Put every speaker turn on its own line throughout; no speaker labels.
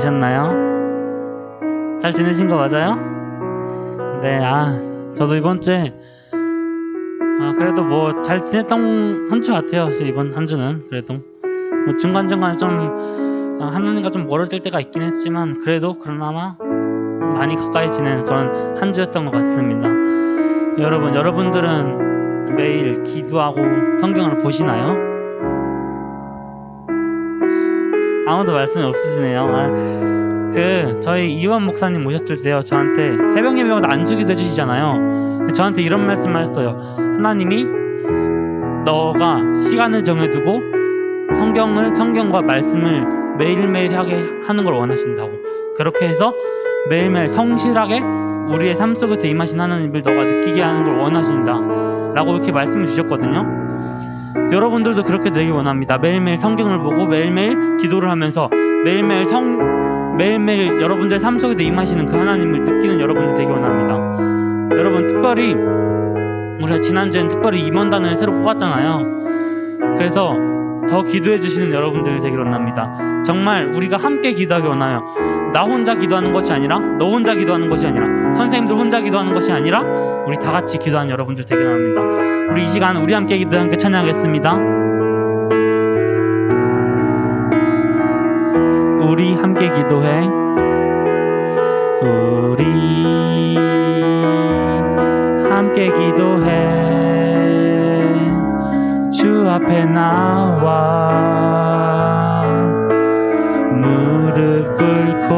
지내셨나요? 잘 지내신 거 맞아요? 네, 저도 이번 주에 그래도 뭐 잘 지냈던 한 주 같아요. 그래서 이번 한 주는 그래도 뭐 중간중간에 좀 하나님과 좀 멀어질 때가 있긴 했지만 그래도 그나마 많이 가까이 지낸 그런 한 주였던 것 같습니다. 여러분들은 매일 기도하고 성경을 보시나요? 아무도 말씀이 없으시네요. 저희 이원 목사님 모셨을 때요, 저한테 새벽 예배마다 안주기도 해주시잖아요. 저한테 이런 말씀을 했어요. 하나님이 너가 시간을 정해두고 성경과 말씀을 매일매일 하게 하는 걸 원하신다고. 그렇게 해서 매일매일 성실하게 우리의 삶 속에서 임하신 하나님을 너가 느끼게 하는 걸 원하신다 라고 이렇게 말씀을 주셨거든요. 여러분들도 그렇게 되기 원합니다. 매일매일 성경을 보고 매일매일 기도를 하면서 매일매일 여러분들의 삶 속에서 임하시는 그 하나님을 느끼는 여러분들 되기 원합니다. 여러분, 특별히 우리가 지난주엔 특별히 임원단을 새로 뽑았잖아요. 그래서 더 기도해 주시는 여러분들 되기 원합니다. 정말 우리가 함께 기도하기 원해요. 나 혼자 기도하는 것이 아니라, 너 혼자 기도하는 것이 아니라, 선생님들 혼자 기도하는 것이 아니라 우리 다 같이 기도하는 여러분들 되기 원합니다. 우리 이 시간 우리 함께 기도하는 게 찬양하겠습니다. 우리 함께 기도해. 우리 함께 기도해. 주 앞에 나와 무릎 꿇고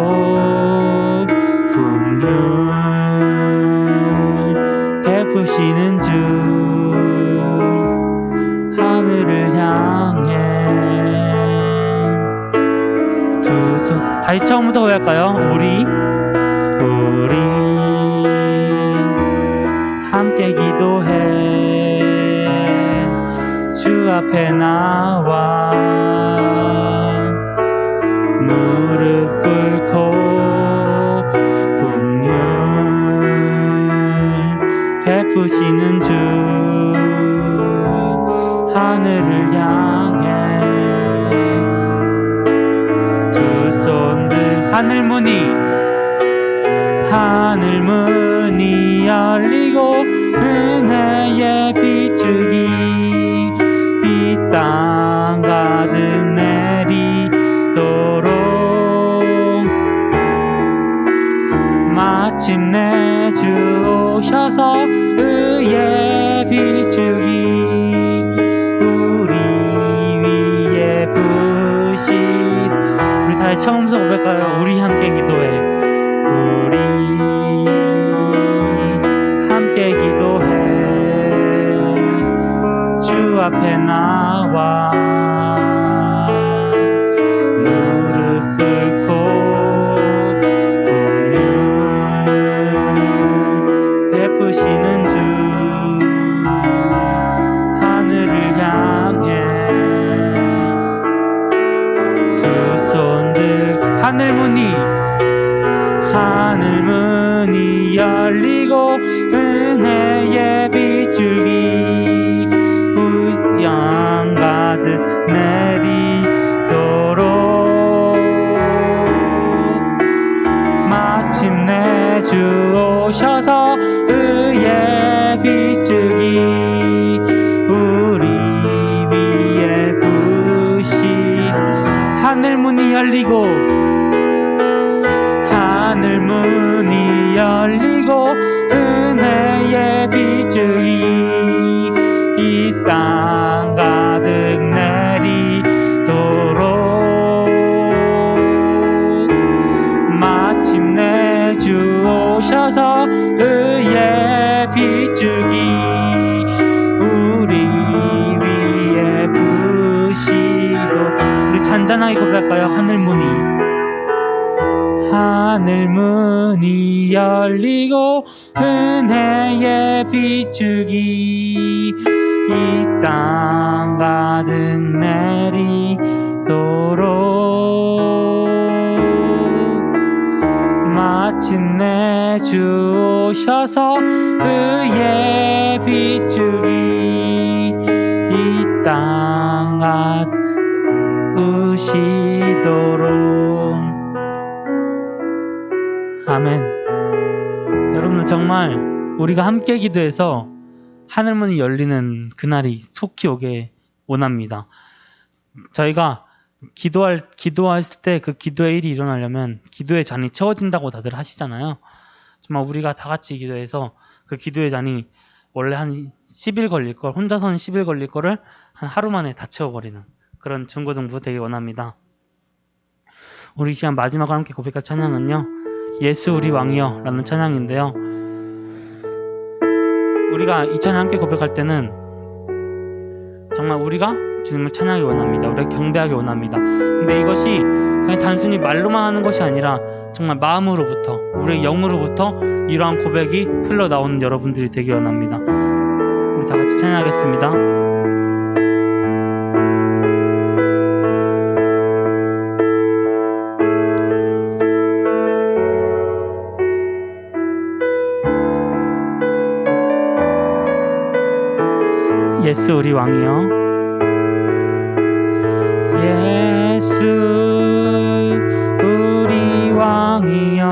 긍휼 베푸시는 주 하늘을 향해 두 손 다시 처음부터 왜 할까요? 우리 함께 기도해. 주 앞에 나와 무릎 꿇고 긍휼 베푸시는 주 하늘을 향해 두 손들 하늘문이 열리고 은혜의 비추기 이 땅 가득 내리도록 마침내 주 오셔서 의의 비추기 우리 위에 부신 우리 다시 처음부터 고백할까요? 우리 함께 기도해. 우리 함께 기도해. 주 앞에 나와 무릎 꿇고 긍휼 베푸시는 주 하늘을 향해 두 손들 하늘문이 열리고 은혜의 비추기 양 가득 내리도록 마침내 주 오셔서 의의 비추기 우리 위에 부신 하늘문이 열리고 은혜의 비추기 이 땅 가득 내리도록 마침내 주 오셔서 의의 비추기 우리 위에 부시도 우리 잔잔하게 고백할까요? 하늘문이 열리고 은혜의 비추기 이 땅 가득 내리도록 마침내 주 오셔서 의의 비추기 이 땅 가득 우시도록 아멘. 여러분들 정말 우리가 함께 기도해서 하늘문이 열리는 그날이 속히 오게 원합니다. 저희가 기도했을 때 그 기도의 일이 일어나려면 기도의 잔이 채워진다고 다들 하시잖아요. 정말 우리가 다 같이 기도해서 그 기도의 잔이 원래 한 10일 걸릴 걸, 혼자서는 10일 걸릴 거를 한 하루 만에 다 채워버리는 그런 중고등부 되기 원합니다. 우리 이 시간 마지막으로 함께 고백할 찬양은요, 예수 우리 왕이여 라는 찬양인데요, 우리가 이 찬양 함께 고백할 때는 정말 우리가 주님을 찬양하기 원합니다. 우리가 경배하기 원합니다. 근데 이것이 그냥 단순히 말로만 하는 것이 아니라 정말 마음으로부터, 우리의 영으로부터 이러한 고백이 흘러나오는 여러분들이 되기 원합니다. 우리 다 같이 찬양하겠습니다. 예수 우리 왕이여, 예수 우리 왕이여,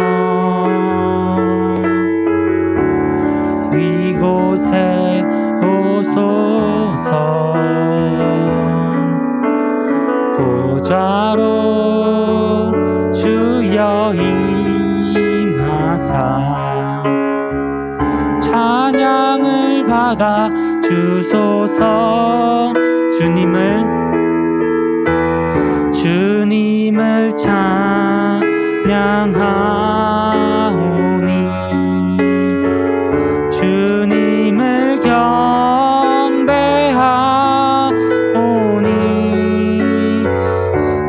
이곳에 오소서. 보좌로 주여 임하사 찬양을 받아 주소서. 주님을 찬양하오니, 주님을 경배하오니,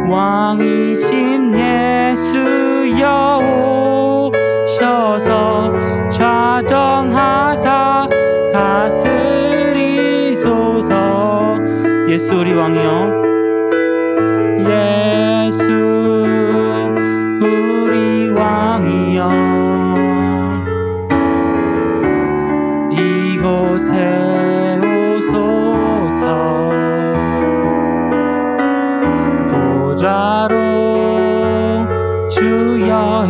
왕이신 예수여 오셔서 좌정하사 다스리소서. 예수 우리 왕이여, 예수 우리 왕이여, 이곳에 오소서. 보좌로 주여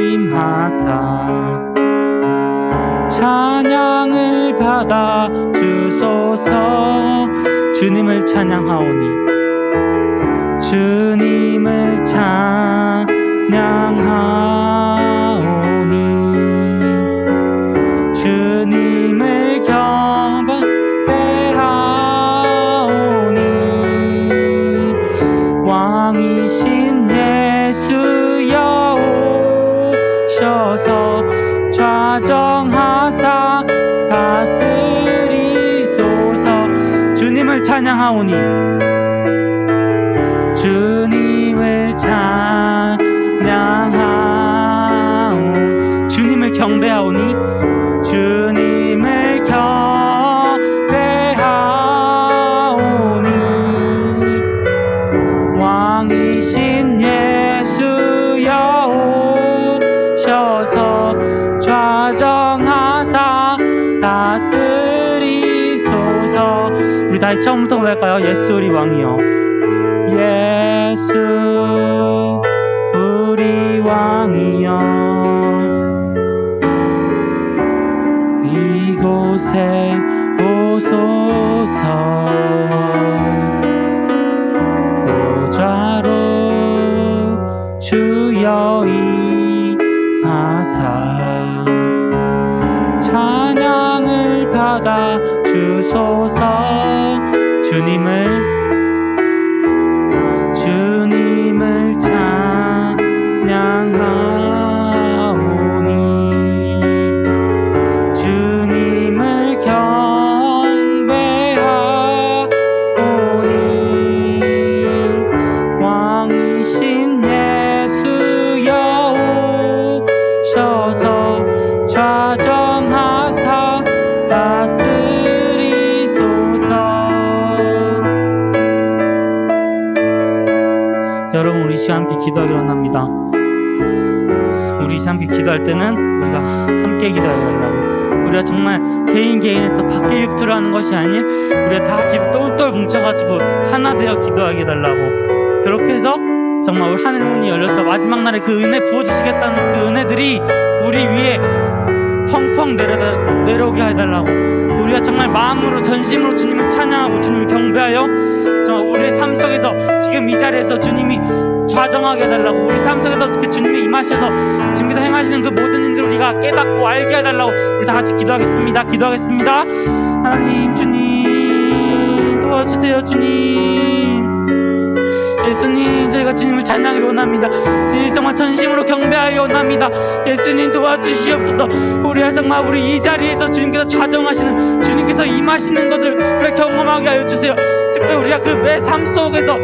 임하사 찬양을 받아 주소서. 주님을 찬양하오니, 주님을 찬양하오니, 주님을 경배하오니, 왕이신 예수여 오셔서 좌정하사 다스리소서. 주님을 찬양하오니, 주님을 찬양하오니, 주님을 경배하오니, 주님을 경배하오니, 왕이신 예수여 오셔서 좌정하사 다스리소서. 우리 다시 처음부터 고백할까요? 예수 우리 왕이여, 예수 우리 왕이여, 이곳에 오소서. 보좌로 주여 임하사 찬양을 받아 주소서. 주님을 찬양하오니, 주님을 경배하오니, 왕이신 예수여 오셔서 좌정하사 다스리소서. 여러분, 우리 시간 함께 기도하기로 합니다. 우리 함께 기도할 때는 우리가 함께 기도하려고, 우리가 정말 개인에서 밖에 육투를 하는 것이 아닌 우리가 다 같이 똘똘 뭉쳐가지고 하나 되어 기도하게 해달라고, 그렇게 해서 정말 우리 하늘 문이 열려서 마지막 날에 그 은혜 부어주시겠다는 그 은혜들이 우리 위에 펑펑 내려오게 해달라고, 우리가 정말 마음으로 전심으로 주님을 찬양하고 주님을 경배하여 정말 우리의 삶 속에서 지금 이 자리에서 주님이 좌정하게 해달라고, 우리 삶 속에서 그 주님이 임하셔서 지금부터 행하시는 그 모든 일들을 우리가 깨닫고 알게 해달라고 우리 다 같이 기도하겠습니다. 하나님, 주님 도와주세요. 주님, 예수님, 저희가 주님을 찬양하기 원합니다. 주님 정말 전심으로 경배하기 원합니다. 예수님 도와주시옵소서. 우리가 정말 우리 이 자리에서 주님께서 좌정하시는, 주님께서 임하시는 것을 우리가 경험하게 하여 주세요. 특별히 우리가 그 매 삶 속에서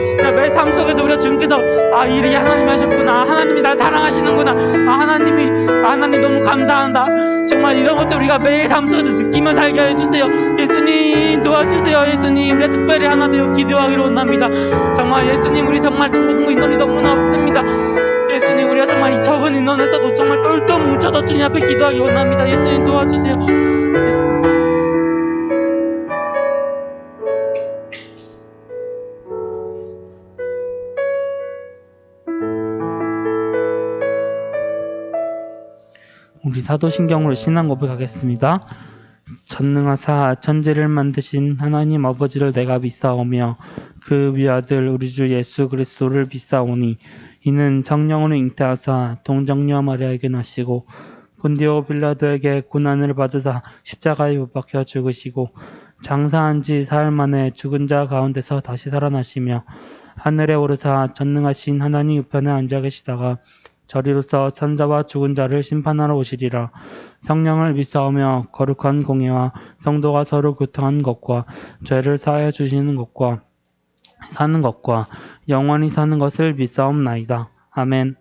우리가 주님께서 이리 하나님이 하셨구나, 하나님이 날 사랑하시는구나, 하나님 너무 감사한다, 정말 이런 것들 우리가 매일 삶 속에서 느끼며 살게 하여 주세요. 예수님 도와주세요. 예수님, 우리가 특별히 하나 되어 기도하기로 원합니다. 정말 예수님, 우리 정말 모든 인원이 너무나 없습니다. 예수님, 우리가 정말 이 적은 인원에서도 정말 똘똘 뭉쳐서 주님 앞에 기도하기 원합니다. 예수님 도와주세요. 예수님. 우리 사도신경으로 신앙 고백하겠습니다. 전능하사 천지를 만드신 하나님 아버지를 내가 믿사오며 그 위아들 우리 주 예수 그리스도를 믿사오니 이는 성령으로 잉태하사 동정녀 마리아에게 나시고 본디오 빌라도에게 고난을 받으사 십자가에 못 박혀 죽으시고 장사한 지 사흘 만에 죽은 자 가운데서 다시 살아나시며 하늘에 오르사 전능하신 하나님 우편에 앉아 계시다가 저리로서 산자와 죽은 자를 심판하러 오시리라. 성령을 믿사오며 거룩한 공예와 성도가 서로 교통하는 것과 죄를 사하여 주시는 것과 사는 것과 영원히 사는 것을 믿사옵나이다. 아멘.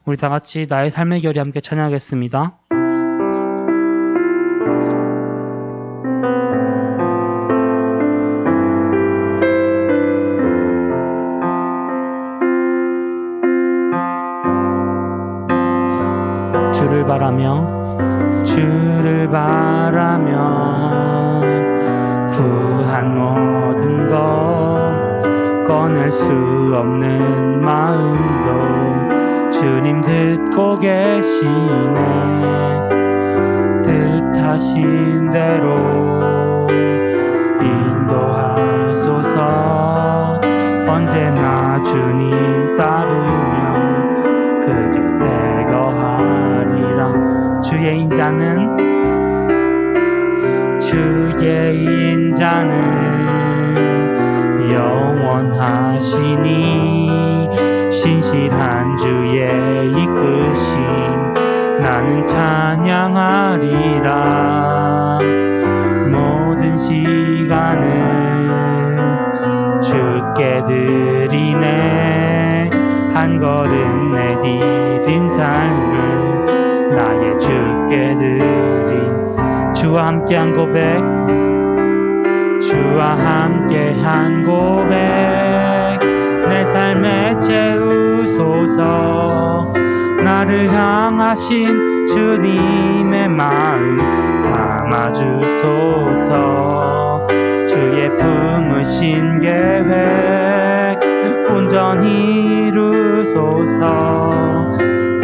우리 다 같이 나의 삶의 결이 함께 찬양하겠습니다. 주를 바라며 구한 모든 것 꺼낼 수 없는 마음도 주님 듣고 계시네. 뜻하신 대로 인도하소서. 언제나 주님 따르며 그 곁에 거하리라. 주의 인자는 영원하시니 신실한 주의 이끄심 나는 찬양하리라. 모든 시간은 주께 드리네. 한 걸음 내디딘 삶을 나의 주께 드린 주와 함께한 고백, 주와 함께한 고백, 내 삶에 채우소서. 나를 향하신 주님의 마음 담아주소서. 주의 품으신 계획 온전히 이루소서.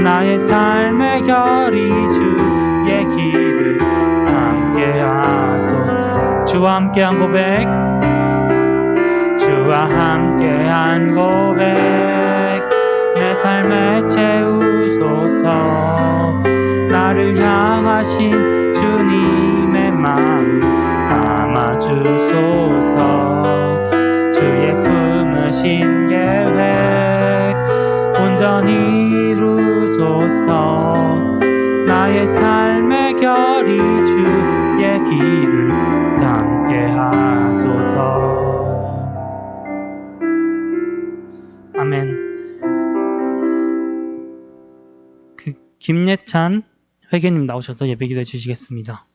나의 삶의 결이 주의 길을 함께 하소서. 주와 함께한 고백, 주와 함께한 고백, 내 삶에 채우소서. 나를 향하신 주님의 마음 담아주소서. 주의 품으신 계획 온전히 이루소서. 나의 삶의 결이 주의 길을 함께 하소서. 아멘. 김예찬 회계님 나오셔서 예배기도 해주시겠습니다.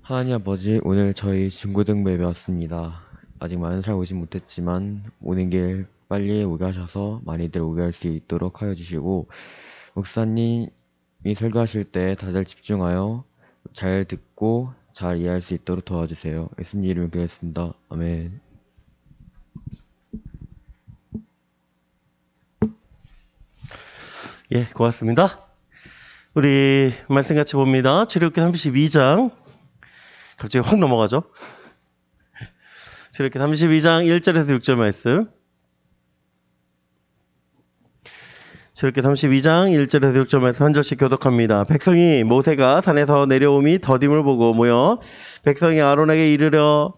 하나님 아버지, 오늘 저희 중고등 예배 왔습니다. 아직 많은 사람 오진 못했지만 오는 길 빨리 오게 하셔서 많이들 오게 할 수 있도록 하여 주시고, 목사님이 설교하실 때 다들 집중하여 잘 듣고 잘 이해할 수 있도록 도와주세요. 예수님 이름으로 기도했습니다. 아멘.
예, 고맙습니다. 우리 말씀 같이 봅니다. 출애굽기 32장. 갑자기 확 넘어가죠. 출애굽기 32장 1절에서 6절 말씀. 출애굽기 32장 1절에서 6절 말씀 한 절씩 교독합니다. 백성이 모세가 산에서 내려오미 더딤을 보고 모여 백성이 아론에게 이르려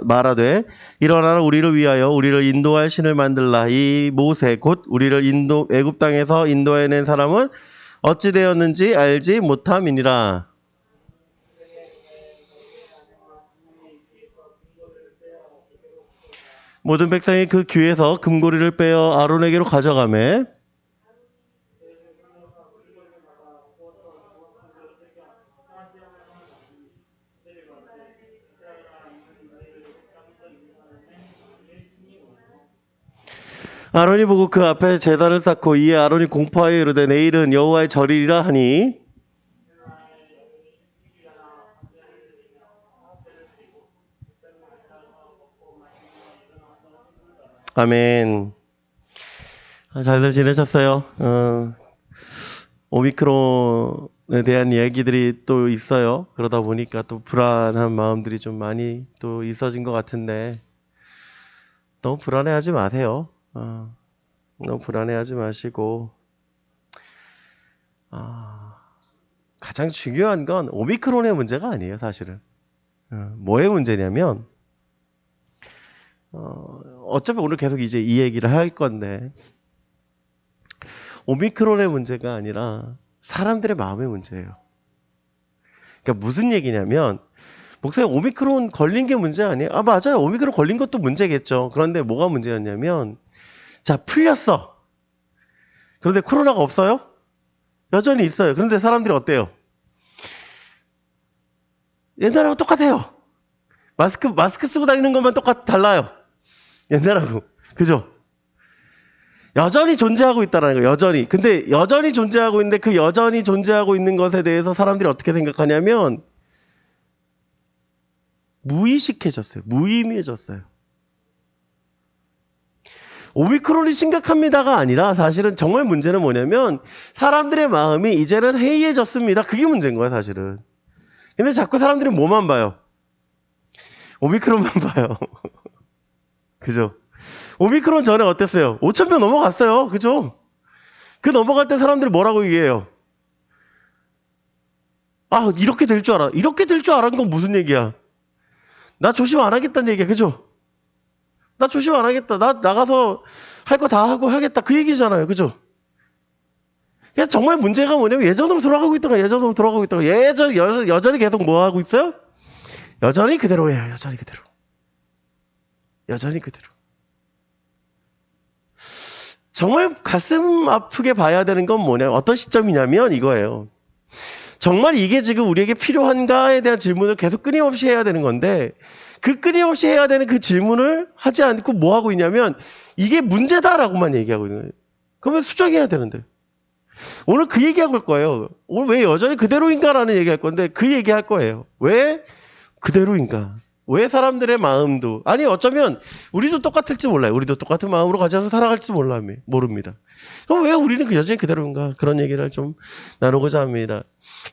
말하되 일어나라 우리를 위하여 우리를 인도할 신을 만들라. 이 모세 곧 우리를 애굽 땅에서 인도해낸 사람은 어찌 되었는지 알지 못함이니라. 모든 백성이 그 귀에서 금고리를 빼어 아론에게로 가져가매 아론이 보고 그 앞에 제단을 쌓고 이에 아론이 공포하여 이르되 내일은 여호와의 절이라 하니 아멘. 잘들 지내셨어요? 오미크론에 대한 이야기들이 또 있어요. 그러다 보니까 또 불안한 마음들이 좀 많이 또 있어진 것 같은데 너무 불안해하지 마세요. 너무 불안해하지 마시고 가장 중요한 건 오미크론의 문제가 아니에요, 사실은. 뭐의 문제냐면 어차피 오늘 계속 이제 이 얘기를 할 건데 오미크론의 문제가 아니라 사람들의 마음의 문제예요. 그러니까 무슨 얘기냐면 목사님 오미크론 걸린 게 문제 아니에요? 맞아요. 오미크론 걸린 것도 문제겠죠. 그런데 뭐가 문제였냐면 자, 풀렸어. 그런데 코로나가 없어요? 여전히 있어요. 그런데 사람들이 어때요? 옛날하고 똑같아요. 마스크 쓰고 다니는 것만 달라요. 옛날하고. 그죠? 여전히 존재하고 있다는 거예요. 여전히. 근데 여전히 존재하고 있는데 그 여전히 존재하고 있는 것에 대해서 사람들이 어떻게 생각하냐면 무의식해졌어요. 무의미해졌어요. 오미크론이 심각합니다가 아니라 사실은 정말 문제는 뭐냐면 사람들의 마음이 이제는 해이해졌습니다. 그게 문제인 거예요, 사실은. 근데 자꾸 사람들이 뭐만 봐요? 오미크론만 봐요. 그죠? 오미크론 전에 어땠어요? 5,000명 넘어갔어요. 그죠? 그 넘어갈 때 사람들이 뭐라고 얘기해요? 이렇게 될 줄 알아. 이렇게 될 줄 알았는 건 무슨 얘기야? 나 조심 안 하겠다는 얘기야. 그죠? 나 조심 안 하겠다. 나 나가서 할 거 다 하고 하겠다. 그 얘기잖아요. 그죠? 그냥 정말 문제가 뭐냐면 예전으로 돌아가고 있다가 여전히 계속 뭐 하고 있어요? 여전히 그대로예요. 여전히 그대로. 정말 가슴 아프게 봐야 되는 건 뭐냐? 어떤 시점이냐면 이거예요. 정말 이게 지금 우리에게 필요한가에 대한 질문을 계속 끊임없이 해야 되는 건데 그 끊임없이 해야 되는 그 질문을 하지 않고 뭐 하고 있냐면 이게 문제다라고만 얘기하고 있는 거예요. 그러면 수정해야 되는데. 오늘 그 얘기할 거예요. 오늘 왜 여전히 그대로인가라는 얘기할 건데 그 얘기할 거예요. 왜 그대로인가? 왜 사람들의 마음도 어쩌면 우리도 똑같을지 몰라요. 우리도 똑같은 마음으로 가져서 살아갈지 모릅니다. 그럼 왜 우리는 그 여전히 그대로인가? 그런 얘기를 좀 나누고자 합니다.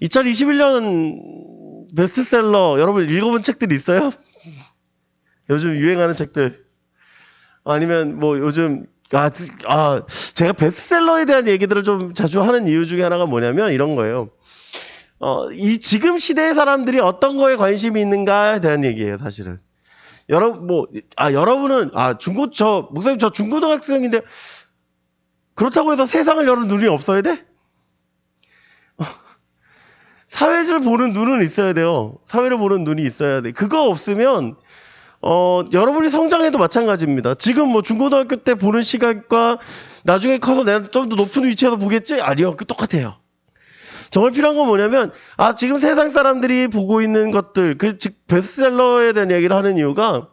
2021년 베스트셀러 여러분 읽어본 책들이 있어요? 요즘 유행하는 책들 아니면 뭐 요즘 제가 베스트셀러에 대한 얘기들을 좀 자주 하는 이유 중에 하나가 뭐냐면 이런 거예요. 이 지금 시대의 사람들이 어떤 거에 관심이 있는가에 대한 얘기예요, 사실은. 여러분은 목사님 저 중고등학생인데 그렇다고 해서 세상을 여는 눈이 없어야 돼? 사회를 보는 눈은 있어야 돼요. 사회를 보는 눈이 있어야 돼. 그거 없으면 여러분이 성장해도 마찬가지입니다. 지금 뭐 중고등학교 때 보는 시각과 나중에 커서 내가 좀 더 높은 위치에서 보겠지? 아니요. 똑같아요. 정말 필요한 건 뭐냐면 지금 세상 사람들이 보고 있는 것들 즉 베스트셀러에 대한 얘기를 하는 이유가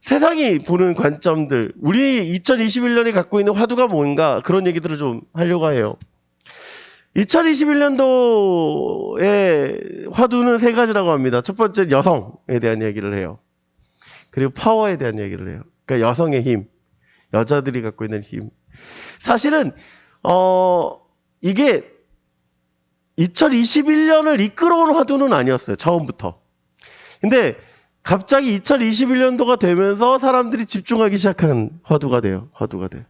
세상이 보는 관점들 우리 2021년이 갖고 있는 화두가 뭔가 그런 얘기들을 좀 하려고 해요. 2021년도의 화두는 세 가지라고 합니다. 첫 번째 여성에 대한 얘기를 해요. 그리고 파워에 대한 얘기를 해요. 그러니까 여성의 힘, 여자들이 갖고 있는 힘. 사실은 이게 2021년을 이끌어온 화두는 아니었어요. 처음부터. 근데 갑자기 2021년도가 되면서 사람들이 집중하기 시작한 화두가 돼요. 화두가 돼.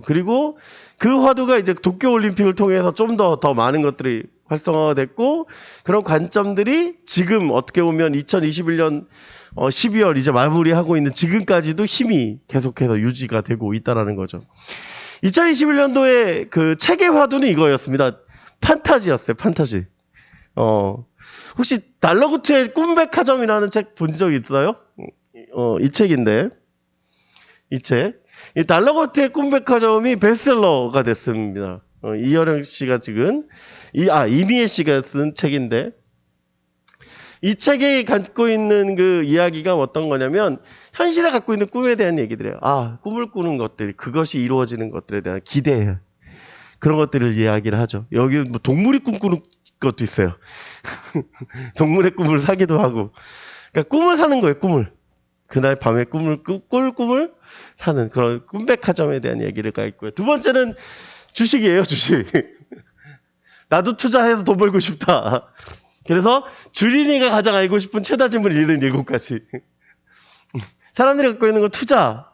그리고 그 화두가 이제 도쿄올림픽을 통해서 좀 더 많은 것들이 활성화가 됐고, 그런 관점들이 지금 어떻게 보면 2021년 12월 이제 마무리하고 있는 지금까지도 힘이 계속해서 유지가 되고 있다라는 거죠. 2021년도에 그 책의 화두는 이거였습니다. 판타지였어요. 판타지. 혹시 달러구트의 꿈백화점이라는 책 본 적 있어요? 이 책인데, 이 책. 이 달러구트의 꿈백화점이 베스트셀러가 됐습니다. 이여령 씨가 찍은, 이미애 씨가 쓴 책인데, 이 책에 갖고 있는 그 이야기가 어떤 거냐면, 현실에 갖고 있는 꿈에 대한 얘기들이에요. 꿈을 꾸는 것들, 그것이 이루어지는 것들에 대한 기대, 그런 것들을 이야기를 하죠. 여기 뭐 동물이 꿈꾸는 것도 있어요. 동물의 꿈을 사기도 하고. 그러니까 꿈을 사는 거예요, 꿈을. 그날 밤에 꿈을 사는 그런 꿈백화점에 대한 얘기를 가 있고요. 두 번째는 주식이에요, 주식. 나도 투자해서 돈 벌고 싶다. 그래서 주린이가 가장 알고 싶은 최다 질문 77가지. 사람들이 갖고 있는 건 투자,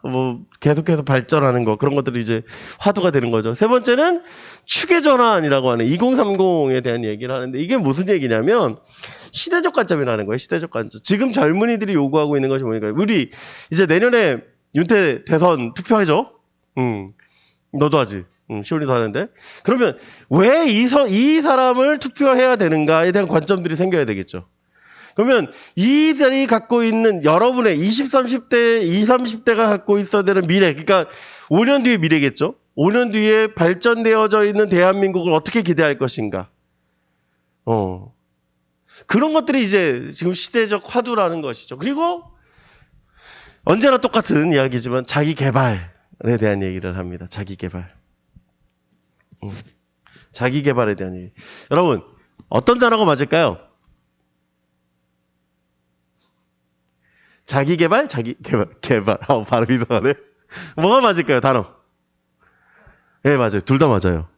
계속해서 발전하는 거, 그런 것들이 이제 화두가 되는 거죠. 세 번째는 축의 전환이라고 하는 2030에 대한 얘기를 하는데, 이게 무슨 얘기냐면, 시대적 관점이라는 거예요, 시대적 관점. 지금 젊은이들이 요구하고 있는 것이 뭐니까, 우리 이제 내년에 윤태 대선 투표하죠? 너도 하지. 시온이도 하는데. 그러면 왜 이 사람을 투표해야 되는가에 대한 관점들이 생겨야 되겠죠. 그러면 이들이 갖고 있는 여러분의 20, 30대, 20, 30대가 갖고 있어야 되는 미래, 그러니까 5년 뒤의 미래겠죠. 5년 뒤에 발전되어져 있는 대한민국을 어떻게 기대할 것인가. 그런 것들이 이제 지금 시대적 화두라는 것이죠. 그리고 언제나 똑같은 이야기지만 자기 개발에 대한 얘기를 합니다. 자기 개발. 자기 개발에 대한 얘기. 여러분, 어떤 단어가 맞을까요? 자기 개발, 개발. 발음이 이상하네. 뭐가 맞을까요, 단어? 네, 맞아요. 둘 다 맞아요.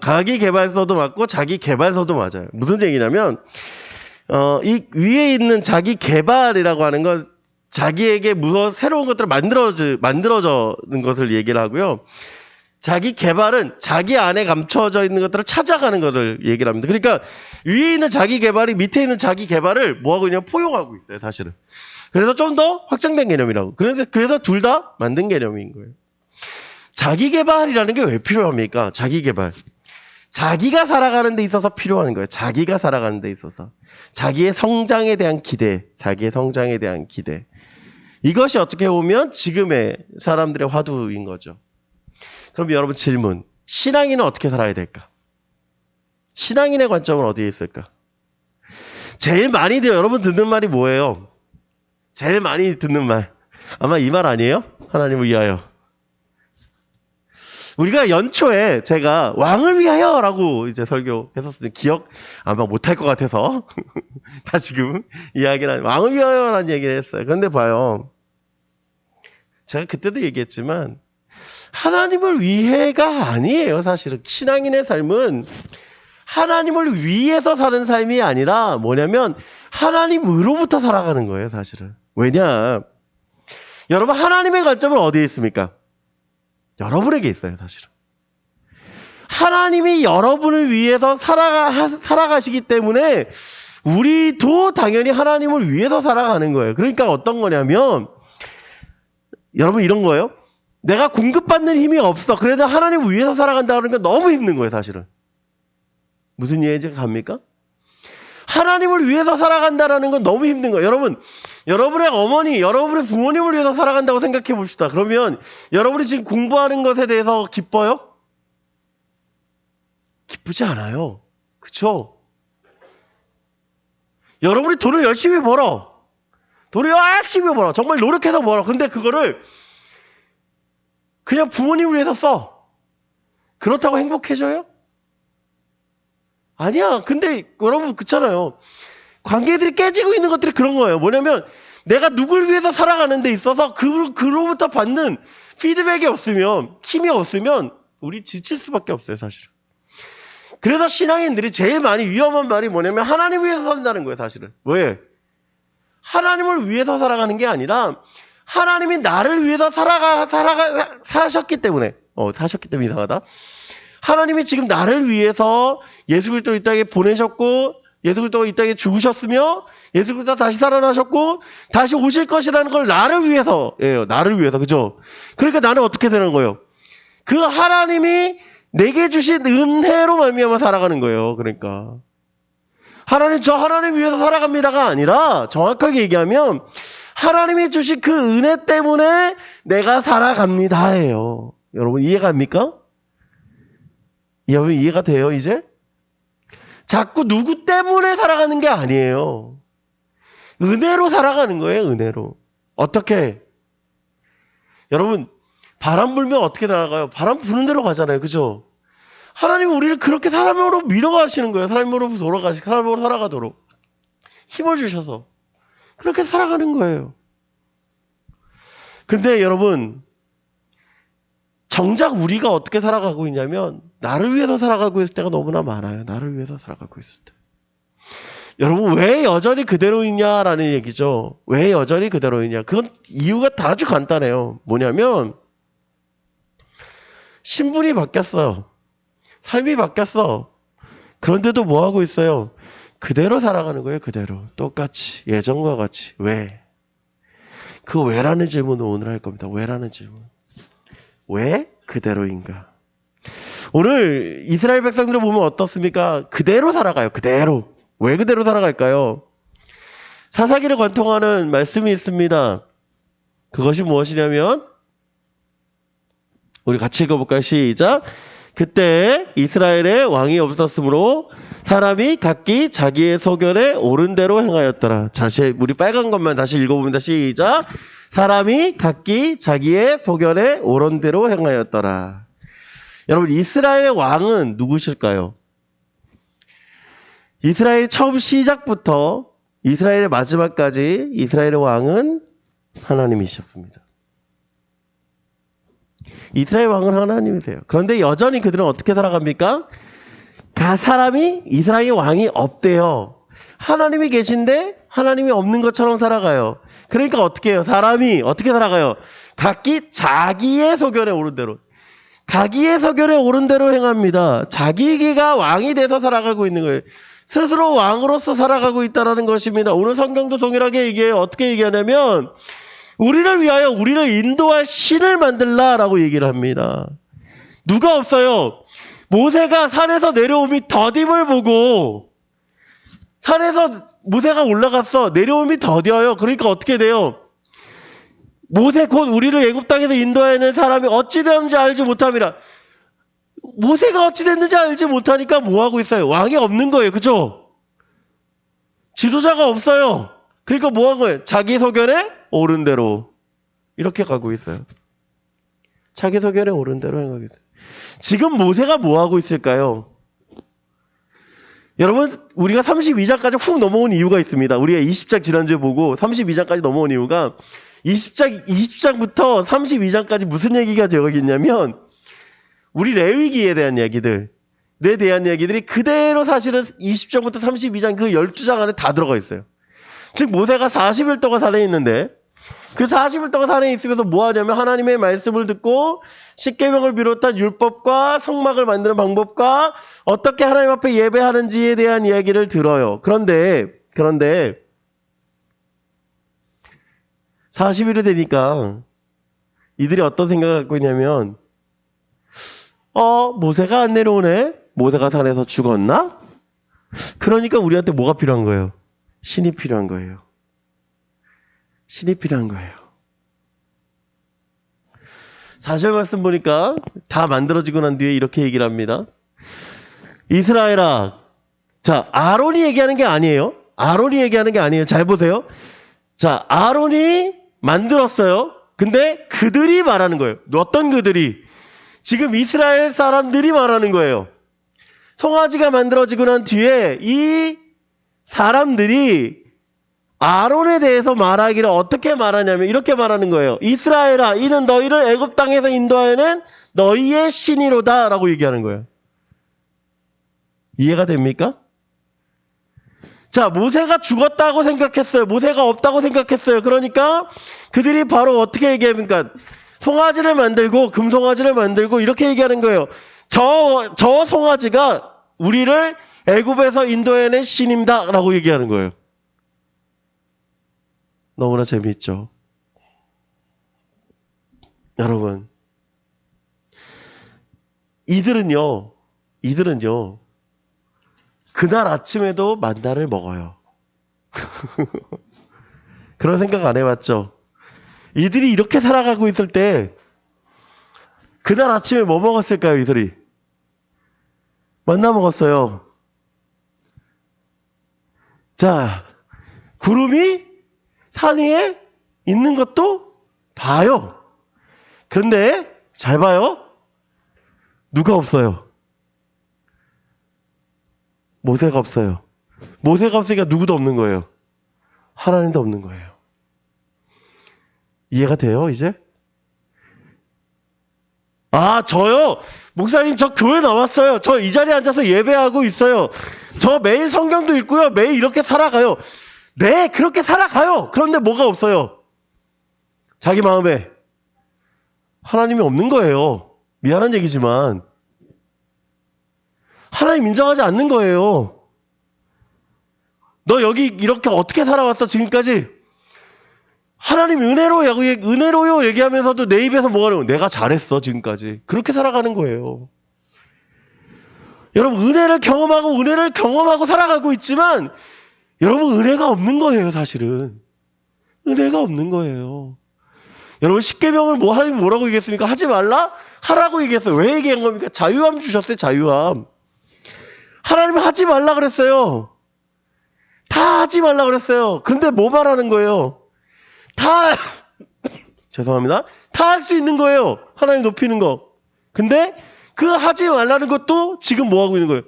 자기 개발서도 맞고, 자기 개발서도 맞아요. 무슨 얘기냐면, 이 위에 있는 자기 개발이라고 하는 건 자기에게 새로운 것들을 만들어주는 것을 얘기를 하고요. 자기 개발은 자기 안에 감춰져 있는 것들을 찾아가는 것을 얘기를 합니다. 그러니까 위에 있는 자기 개발이 밑에 있는 자기 개발을 뭐하고 있냐면 포용하고 있어요, 사실은. 그래서 좀 더 확장된 개념이라고. 그래서 둘 다 만든 개념인 거예요. 자기 개발이라는 게 왜 필요합니까? 자기 개발. 자기가 살아가는 데 있어서 필요한 거예요. 자기가 살아가는 데 있어서. 자기의 성장에 대한 기대. 자기의 성장에 대한 기대. 이것이 어떻게 보면 지금의 사람들의 화두인 거죠. 그럼 여러분 질문. 신앙인은 어떻게 살아야 될까? 신앙인의 관점은 어디에 있을까? 제일 많이 여러분 듣는 말이 뭐예요? 제일 많이 듣는 말. 아마 이 말 아니에요? 하나님을 위하여. 우리가 연초에 제가 왕을 위하여 라고 이제 설교했었는데 기억 아마 못할 것 같아서 다 지금 이야기를 왕을 위하여 라는 얘기를 했어요. 그런데 봐요. 제가 그때도 얘기했지만 하나님을 위해가 아니에요. 사실은 신앙인의 삶은 하나님을 위해서 사는 삶이 아니라 뭐냐면 하나님으로부터 살아가는 거예요. 사실은. 왜냐? 여러분 하나님의 관점은 어디에 있습니까? 여러분에게 있어요. 사실은. 하나님이 여러분을 위해서 살아가시기 때문에 우리도 당연히 하나님을 위해서 살아가는 거예요. 그러니까 어떤 거냐면 여러분 이런 거예요. 내가 공급받는 힘이 없어. 그래도 하나님을 위해서 살아간다는 건 너무 힘든 거예요. 사실은. 무슨 이해가 갑니까? 하나님을 위해서 살아간다는 건 너무 힘든 거예요. 여러분, 여러분의 어머니, 여러분의 부모님을 위해서 살아간다고 생각해 봅시다. 그러면 여러분이 지금 공부하는 것에 대해서 기뻐요? 기쁘지 않아요. 그쵸? 여러분이 돈을 열심히 벌어. 돈을 열심히 벌어. 정말 노력해서 벌어. 근데 그거를 그냥 부모님을 위해서 써. 그렇다고 행복해져요? 아니야. 근데 여러분 그렇잖아요. 관계들이 깨지고 있는 것들이 그런 거예요. 뭐냐면 내가 누굴 위해서 살아가는 데 있어서 그로부터 받는 피드백이 없으면, 힘이 없으면 우리 지칠 수밖에 없어요, 사실은. 그래서 신앙인들이 제일 많이 위험한 말이 뭐냐면 하나님 위해서 산다는 거예요, 사실은. 왜? 하나님을 위해서 살아가는 게 아니라 하나님이 나를 위해서 사셨기 때문에, 사셨기 때문에 이상하다. 하나님이 지금 나를 위해서 예수 그리스도를 이 땅에 보내셨고, 예수 그리스도가 이 땅에 죽으셨으며, 예수 그리스도가 다시 살아나셨고, 다시 오실 것이라는 걸 나를 위해서, 나를 위해서, 그죠? 그러니까 나는 어떻게 되는 거예요? 그 하나님이 내게 주신 은혜로 말미암아 살아가는 거예요. 그러니까. 저 하나님 위해서 살아갑니다가 아니라, 정확하게 얘기하면, 하나님이 주신 그 은혜 때문에 내가 살아갑니다예요. 여러분 이해갑니까? 여러분 이해가 돼요, 이제? 자꾸 누구 때문에 살아가는 게 아니에요. 은혜로 살아가는 거예요, 은혜로. 어떻게? 여러분, 바람 불면 어떻게 날아가요? 바람 부는 대로 가잖아요, 그죠? 하나님은 우리를 그렇게 사람으로 밀어가시는 거예요. 사람으로 살아가도록. 힘을 주셔서. 그렇게 살아가는 거예요. 근데 여러분, 정작 우리가 어떻게 살아가고 있냐면 나를 위해서 살아가고 있을 때가 너무나 많아요. 나를 위해서 살아가고 있을 때. 여러분 왜 여전히 그대로 있냐라는 얘기죠. 왜 여전히 그대로 있냐. 그건 이유가 아주 간단해요. 뭐냐면 신분이 바뀌었어요. 삶이 바뀌었어. 그런데도 뭐 하고 있어요? 그대로 살아가는 거예요. 그대로. 똑같이. 예전과 같이. 왜? 그 왜라는 질문을 오늘 할 겁니다. 왜라는 질문. 왜 그대로인가? 오늘 이스라엘 백성들을 보면 어떻습니까? 그대로 살아가요. 그대로. 왜 그대로 살아갈까요? 사사기를 관통하는 말씀이 있습니다. 그것이 무엇이냐면 우리 같이 읽어볼까요? 시작. 그때 이스라엘에 왕이 없었으므로 사람이 각기 자기의 소견에 옳은 대로 행하였더라. 우리 빨간 것만 다시 읽어봅니다. 시작. 사람이 각기 자기의 소견에 옳은 대로 행하였더라. 여러분 이스라엘의 왕은 누구실까요? 이스라엘 처음 시작부터 이스라엘의 마지막까지 이스라엘의 왕은 하나님이셨습니다. 이스라엘 왕은 하나님이세요. 그런데 여전히 그들은 어떻게 살아갑니까? 사람이 이스라엘 왕이 없대요. 하나님이 계신데 하나님이 없는 것처럼 살아가요. 그러니까 어떻게 해요? 사람이 어떻게 살아가요? 각기 자기의 소견에 옳은 대로. 자기의 소견에 옳은 대로 행합니다. 자기가 왕이 돼서 살아가고 있는 거예요. 스스로 왕으로서 살아가고 있다는 것입니다. 오늘 성경도 동일하게 얘기해요. 어떻게 얘기하냐면 우리를 위하여 우리를 인도할 신을 만들라라고 얘기를 합니다. 누가 없어요? 모세가 산에서 내려오미 더딤을 보고 산에서 모세가 올라갔어. 내려오미 더뎌요. 그러니까 어떻게 돼요? 모세 곧 우리를 애굽 땅에서 인도하는 사람이 어찌 되었는지 알지 못함이라. 모세가 어찌 됐는지 알지 못하니까 뭐 하고 있어요? 왕이 없는 거예요. 그죠? 지도자가 없어요. 그러니까 뭐 한 거예요? 자기 소견에 옳은 대로 이렇게 가고 있어요. 자기 소견에 옳은 대로 행하고 있어요. 지금 모세가 뭐 하고 있을까요? 여러분 우리가 32장까지 훅 넘어온 이유가 있습니다. 우리가 20장 지난주에 보고 32장까지 넘어온 이유가 20장부터 32장까지 무슨 얘기가 되어있냐면 우리 레위기에 대한 얘기들에 대한 얘기들이 그대로 사실은 20장부터 32장 그 12장 안에 다 들어가 있어요. 즉 모세가 40일 동안 산에 있는데 그 40일 동안 산에 있으면서 뭐 하냐면 하나님의 말씀을 듣고 십계명을 비롯한 율법과 성막을 만드는 방법과 어떻게 하나님 앞에 예배하는지에 대한 이야기를 들어요. 그런데 40일이 되니까 이들이 어떤 생각을 갖고 있냐면 모세가 안 내려오네? 모세가 산에서 죽었나? 그러니까 우리한테 뭐가 필요한 거예요? 신이 필요한 거예요. 신이 필요한 거예요. 4절 말씀 보니까 다 만들어지고 난 뒤에 이렇게 얘기를 합니다. 이스라엘아. 자, 아론이 얘기하는 게 아니에요. 아론이 얘기하는 게 아니에요. 잘 보세요. 자, 아론이 만들었어요. 근데 그들이 말하는 거예요. 어떤 그들이? 지금 이스라엘 사람들이 말하는 거예요. 송아지가 만들어지고 난 뒤에 이 사람들이 아론에 대해서 말하기를 어떻게 말하냐면 이렇게 말하는 거예요. 이스라엘아, 이는 너희를 애굽 땅에서 인도하여낸 너희의 신이로다 라고 얘기하는 거예요. 이해가 됩니까? 자, 모세가 죽었다고 생각했어요. 모세가 없다고 생각했어요. 그러니까 그들이 바로 어떻게 얘기합니까? 송아지를 만들고 금송아지를 만들고 이렇게 얘기하는 거예요. 저 송아지가 우리를 애굽에서 인도해낸 신입니다 라고 얘기하는 거예요. 너무나 재미있죠. 여러분, 이들은요 그날 아침에도 만나를 먹어요. 그런 생각 안 해봤죠? 이들이 이렇게 살아가고 있을 때 그날 아침에 뭐 먹었을까요? 이들이 만나 먹었어요. 자, 구름이 산 위에 있는 것도 봐요. 그런데 잘 봐요. 누가 없어요? 모세가 없어요. 모세가 없으니까 누구도 없는 거예요. 하나님도 없는 거예요. 이해가 돼요, 이제? 아, 저요? 목사님, 저 교회 나왔어요. 저 이 자리에 앉아서 예배하고 있어요. 저 매일 성경도 읽고요. 매일 이렇게 살아가요. 네, 그렇게 살아가요. 그런데 뭐가 없어요? 자기 마음에 하나님이 없는 거예요. 미안한 얘기지만 하나님 인정하지 않는 거예요. 너 여기 이렇게 어떻게 살아왔어 지금까지? 하나님 은혜로요 얘기하면서도 내 입에서 뭐가 나오고 내가 잘했어 지금까지. 그렇게 살아가는 거예요. 여러분, 은혜를 경험하고 살아가고 있지만 여러분, 은혜가 없는 거예요. 사실은 은혜가 없는 거예요. 여러분, 십계명을 하나님 뭐라고 얘기했습니까? 하지 말라? 하라고 얘기했어요. 왜 얘기한 겁니까? 자유함 주셨어요. 자유함. 하나님은 하지 말라 그랬어요. 다 하지 말라 그랬어요. 그런데 뭐 말하는 거예요? 죄송합니다. 다 할 수 있는 거예요. 하나님 높이는 거. 근데 그 하지 말라는 것도 지금 뭐 하고 있는 거예요?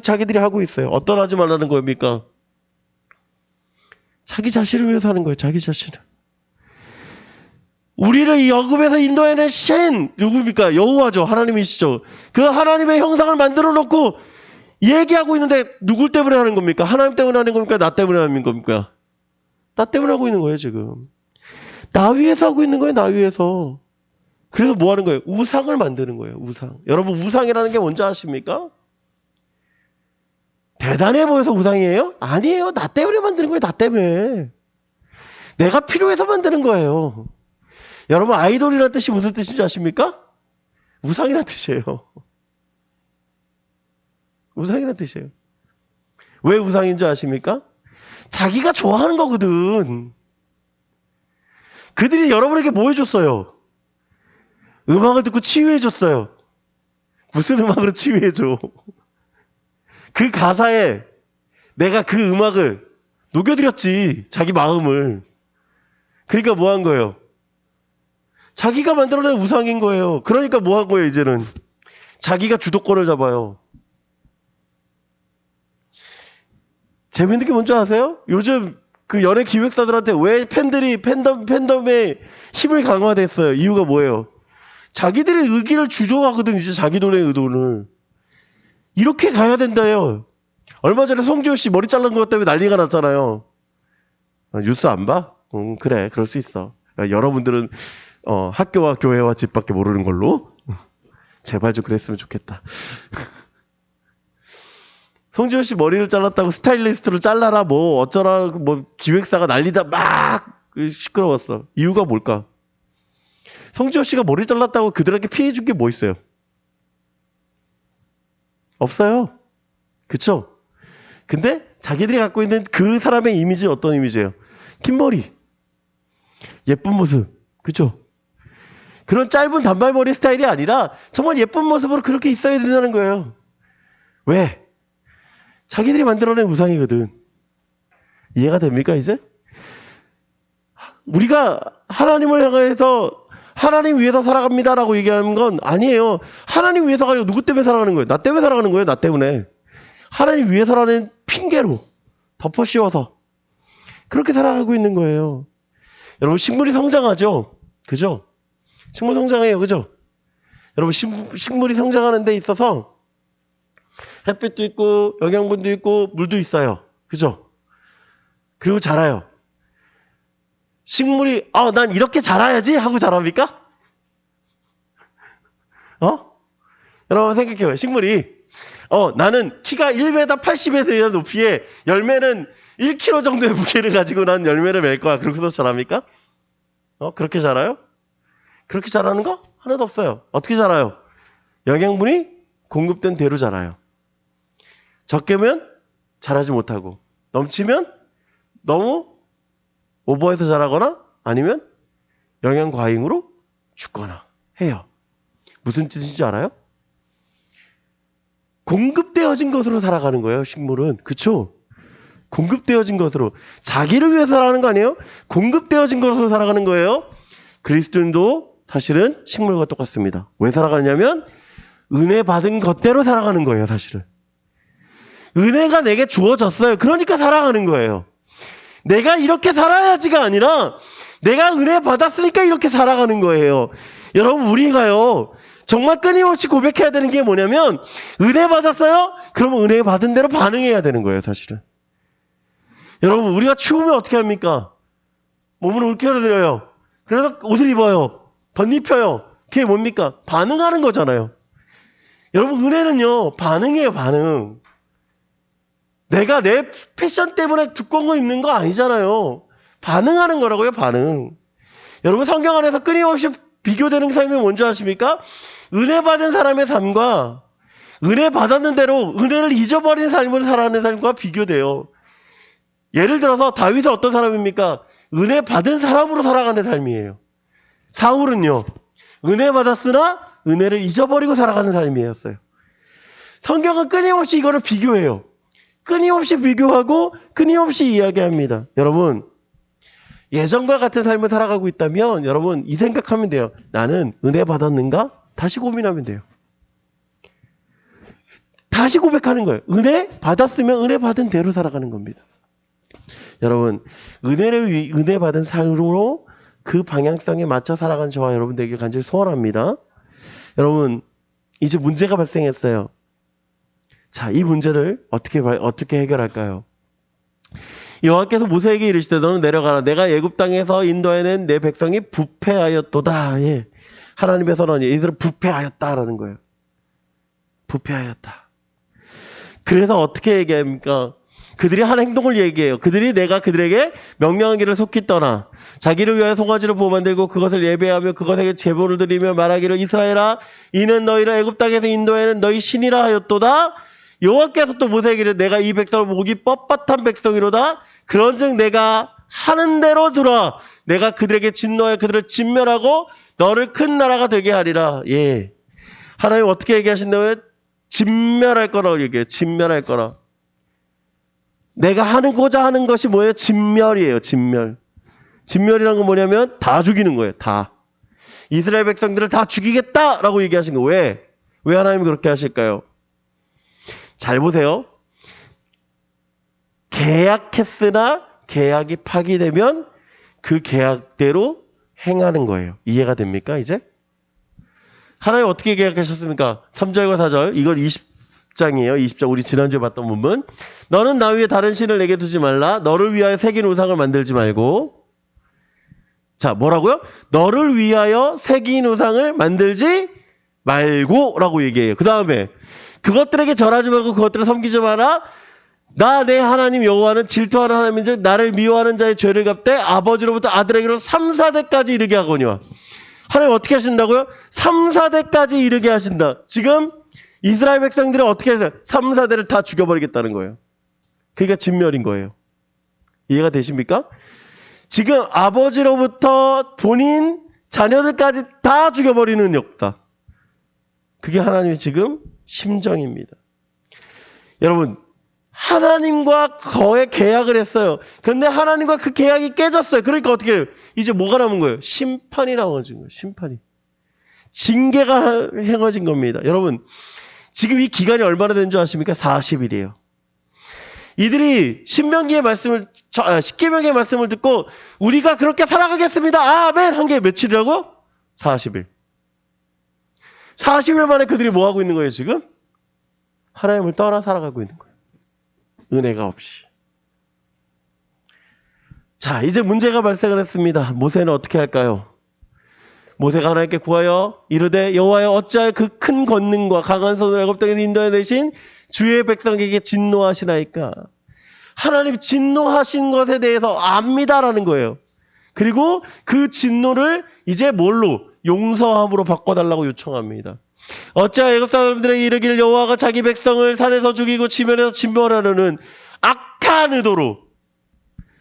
자기들이 하고 있어요. 어떤 하지 말라는 겁니까? 자기 자신을 위해서 하는 거예요. 자기 자신을. 우리를 이 애굽에서 인도해낸 신 누굽니까? 여호와죠. 하나님이시죠. 그 하나님의 형상을 만들어 놓고 얘기하고 있는데 누굴 때문에 하는 겁니까? 하나님 때문에 하는 겁니까? 나 때문에 하는 겁니까? 나 때문에 하고 있는 거예요, 지금. 나 위해서 하고 있는 거예요, 나 위해서. 그래서 뭐 하는 거예요? 우상을 만드는 거예요, 우상. 여러분, 우상이라는 게 뭔지 아십니까? 대단해 보여서 우상이에요? 아니에요. 나 때문에 만드는 거예요, 나 때문에. 내가 필요해서 만드는 거예요. 여러분, 아이돌이라는 뜻이 무슨 뜻인지 아십니까? 우상이라는 뜻이에요. 우상이라는 뜻이에요. 왜 우상인 줄 아십니까? 자기가 좋아하는 거거든. 그들이 여러분에게 뭐 해줬어요? 음악을 듣고 치유해줬어요. 무슨 음악으로 치유해줘? 그 가사에 내가 그 음악을 녹여드렸지. 자기 마음을. 그러니까 뭐 한 거예요? 자기가 만들어낸 우상인 거예요. 그러니까 뭐 한 거예요, 이제는? 자기가 주도권을 잡아요. 재밌는 게 뭔지 아세요? 요즘 그 연예 기획사들한테 왜 팬덤의 힘을 강화됐어요? 이유가 뭐예요? 자기들의 의기를 주종하거든, 이제 자기들의 의도를. 이렇게 가야 된다요. 얼마 전에 송지효 씨 머리 잘른 것 때문에 난리가 났잖아요. 뉴스 안 봐? 그래, 그럴 수 있어. 여러분들은 학교와 교회와 집밖에 모르는 걸로. 제발 좀 그랬으면 좋겠다. 송지효 씨 머리를 잘랐다고 스타일리스트를 잘라라 뭐 어쩌라 뭐 기획사가 난리다 막 시끄러웠어. 이유가 뭘까? 송지효 씨가 머리 잘랐다고 그들에게 피해 준 게 뭐 있어요? 없어요. 그쵸? 근데 자기들이 갖고 있는 그 사람의 이미지 어떤 이미지예요? 긴 머리, 예쁜 모습, 그쵸? 그런 짧은 단발머리 스타일이 아니라 정말 예쁜 모습으로 그렇게 있어야 된다는 거예요. 왜? 자기들이 만들어낸 우상이거든. 이해가 됩니까, 이제? 우리가 하나님을 향해서 하나님 위해서 살아갑니다라고 얘기하는 건 아니에요. 하나님 위해서가 아니고 누구 때문에 살아가는 거예요? 나 때문에 살아가는 거예요. 나 때문에. 하나님 위해서라는 핑계로 덮어 씌워서 그렇게 살아가고 있는 거예요. 여러분 식물이 성장하죠? 그죠? 식물 성장해요. 그죠? 여러분 식물이 성장하는 데 있어서 햇빛도 있고 영양분도 있고 물도 있어요. 그죠? 그리고 자라요. 식물이 난 이렇게 자라야지 하고 자랍니까? 여러분 생각해요. 식물이 나는 키가 1m 80에 대한 높이에 열매는 1kg 정도의 무게를 가지고 난 열매를 맺을 거야. 그렇게 해서 자랍니까? 그렇게 자라요? 그렇게 자라는 거? 하나도 없어요. 어떻게 자라요? 영양분이 공급된 대로 자라요. 적게면 자라지 못하고 넘치면 너무 오버해서 자라거나 아니면 영양 과잉으로 죽거나 해요. 무슨 뜻인지 알아요? 공급되어진 것으로 살아가는 거예요. 식물은. 그쵸? 공급되어진 것으로. 자기를 위해서 살아가는 거 아니에요? 공급되어진 것으로 살아가는 거예요. 그리스도인도 사실은 식물과 똑같습니다. 왜 살아가냐면 은혜 받은 것대로 살아가는 거예요. 사실은. 은혜가 내게 주어졌어요. 그러니까 살아가는 거예요. 내가 이렇게 살아야지가 아니라 내가 은혜 받았으니까 이렇게 살아가는 거예요. 여러분 우리가요. 정말 끊임없이 고백해야 되는 게 뭐냐면 은혜 받았어요? 그러면 은혜 받은 대로 반응해야 되는 거예요. 사실은. 여러분 우리가 추우면 어떻게 합니까? 몸을 울켜드려요. 그래서 옷을 입어요. 덧입혀요. 그게 뭡니까? 반응하는 거잖아요. 여러분 은혜는요. 반응이에요. 반응. 내가 내 패션 때문에 두꺼운 거 입는 거 아니잖아요. 반응하는 거라고요. 반응. 여러분 성경 안에서 끊임없이 비교되는 삶이 뭔지 아십니까? 은혜 받은 사람의 삶과 은혜 받았는 대로 은혜를 잊어버린 삶을 살아가는 삶과 비교돼요. 예를 들어서 다윗은 어떤 사람입니까? 은혜 받은 사람으로 살아가는 삶이에요. 사울은요. 은혜 받았으나 은혜를 잊어버리고 살아가는 삶이었어요. 성경은 끊임없이 이거를 비교해요. 끊임없이 비교하고 끊임없이 이야기합니다. 여러분 예전과 같은 삶을 살아가고 있다면 여러분 이 생각하면 돼요. 나는 은혜 받았는가? 다시 고민하면 돼요. 다시 고백하는 거예요. 은혜 받았으면 은혜 받은 대로 살아가는 겁니다. 여러분 은혜 받은 삶으로 그 방향성에 맞춰 살아가는 저와 여러분 되길 간절히 소원합니다. 여러분 이제 문제가 발생했어요. 자, 이 문제를 어떻게 해결할까요? 여호와께서 모세에게 이르시되 너는 내려가라. 내가 애굽 땅에서 인도해낸 내 백성이 부패하였도다. 예. 하나님의 선언이 이들은 부패하였다라는 거예요. 부패하였다. 그래서 어떻게 얘기합니까? 그들이 한 행동을 얘기해요. 내가 그들에게 명령한 길을 속히 떠나 자기를 위하여 송아지를 보호 만들고 그것을 예배하며 그것에게 제보를 드리며 말하기를 이스라엘아 이는 너희를 애굽 땅에서 인도해낸 너희 신이라 하였도다. 여호와께서 또 모세에게 이르되 내가 이 백성을 보기 뻣뻣한 백성이로다. 그런즉 내가 하는 대로 들어 내가 그들에게 진노하여 그들을 진멸하고 너를 큰 나라가 되게 하리라. 예. 하나님 어떻게 얘기하신다고요? 진멸할 거라고 얘기해요. 진멸할 거라. 내가 하고자 하는 것이 뭐예요? 진멸이에요. 진멸. 진멸이란 건 뭐냐면 다 죽이는 거예요. 다. 이스라엘 백성들을 다 죽이겠다라고 얘기하신 거예요. 왜? 왜 하나님이 그렇게 하실까요? 잘 보세요. 계약했으나 계약이 파기되면 그 계약대로 행하는 거예요. 이해가 됩니까 이제? 하나님 어떻게 계약하셨습니까? 3절과 4절 이걸 20장이에요. 20장 우리 지난주에 봤던 부분. 너는 나 위에 다른 신을 내게 두지 말라. 너를 위하여 새긴 우상을 만들지 말고. 자 뭐라고요? 너를 위하여 새긴 우상을 만들지 말고 라고 얘기해요. 그 다음에 그것들에게 절하지 말고 그것들을 섬기지 마라. 나 내 하나님 여호와는 질투하는 하나님인즉 나를 미워하는 자의 죄를 갚되 아버지로부터 아들에게로 3, 4대까지 이르게 하거니와. 하나님 어떻게 하신다고요? 3, 4대까지 이르게 하신다. 지금 이스라엘 백성들은 어떻게 하세요? 3, 4대를 다 죽여버리겠다는 거예요. 그러니까 진멸인 거예요. 이해가 되십니까? 지금 아버지로부터 본인 자녀들까지 다 죽여버리는 역사. 그게 하나님의 지금 심정입니다. 여러분 하나님과 거의 계약을 했어요. 근데 하나님과 그 계약이 깨졌어요. 그러니까 어떻게 해요? 이제 뭐가 남은 거예요? 심판이 남아진 거예요. 심판이. 징계가 행해진 겁니다. 여러분, 지금 이 기간이 얼마나 된 줄 아십니까? 40일이에요. 이들이 신명기의 말씀을, 십계명의 말씀을 듣고 우리가 그렇게 살아가겠습니다. 아멘! 한 게 며칠이라고? 40일. 40일 만에 그들이 뭐 하고 있는 거예요, 지금? 하나님을 떠나 살아가고 있는 거예요. 은혜가 없이. 자, 이제 문제가 발생을 했습니다. 모세는 어떻게 할까요? 모세가 하나님께 구하여 이르되 여호와여 어찌하여 그 큰 권능과 강한 손으로 애굽 땅에서 인도해내신 주의 백성에게 진노하시나이까. 하나님 진노하신 것에 대해서 압니다라는 거예요. 그리고 그 진노를 이제 뭘로? 용서함으로 바꿔달라고 요청합니다. 어찌하여 애굽 사람들에게 이르기를 여호와가 자기 백성을 산에서 죽이고 지면에서 진멸하려는 악한 의도로.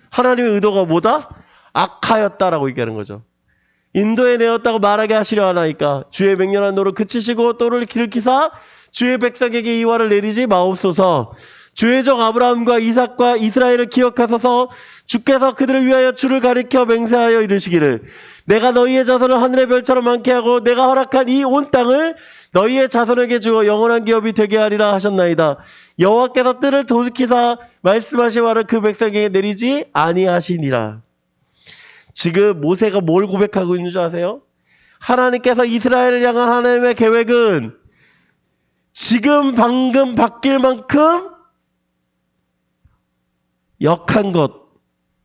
하나님의 의도가 뭐다? 악하였다라고 얘기하는 거죠. 인도에 내었다고 말하게 하시려 하나이까 주의 맹렬한 노를 그치시고 또를 일으키사 주의 백성에게 이 화를 내리지 마옵소서. 주의 종 아브라함과 이삭과 이스라엘을 기억하소서. 주께서 그들을 위하여 주를 가리켜 맹세하여 이르시기를 내가 너희의 자손을 하늘의 별처럼 많게 하고 내가 허락한 이 온 땅을 너희의 자손에게 주어 영원한 기업이 되게 하리라 하셨나이다. 여호와께서 뜰을 돌이키사 말씀하신 말을 그 백성에게 내리지 아니하시니라. 지금 모세가 뭘 고백하고 있는 줄 아세요? 하나님께서 이스라엘을 향한 하나님의 계획은 지금 방금 바뀔 만큼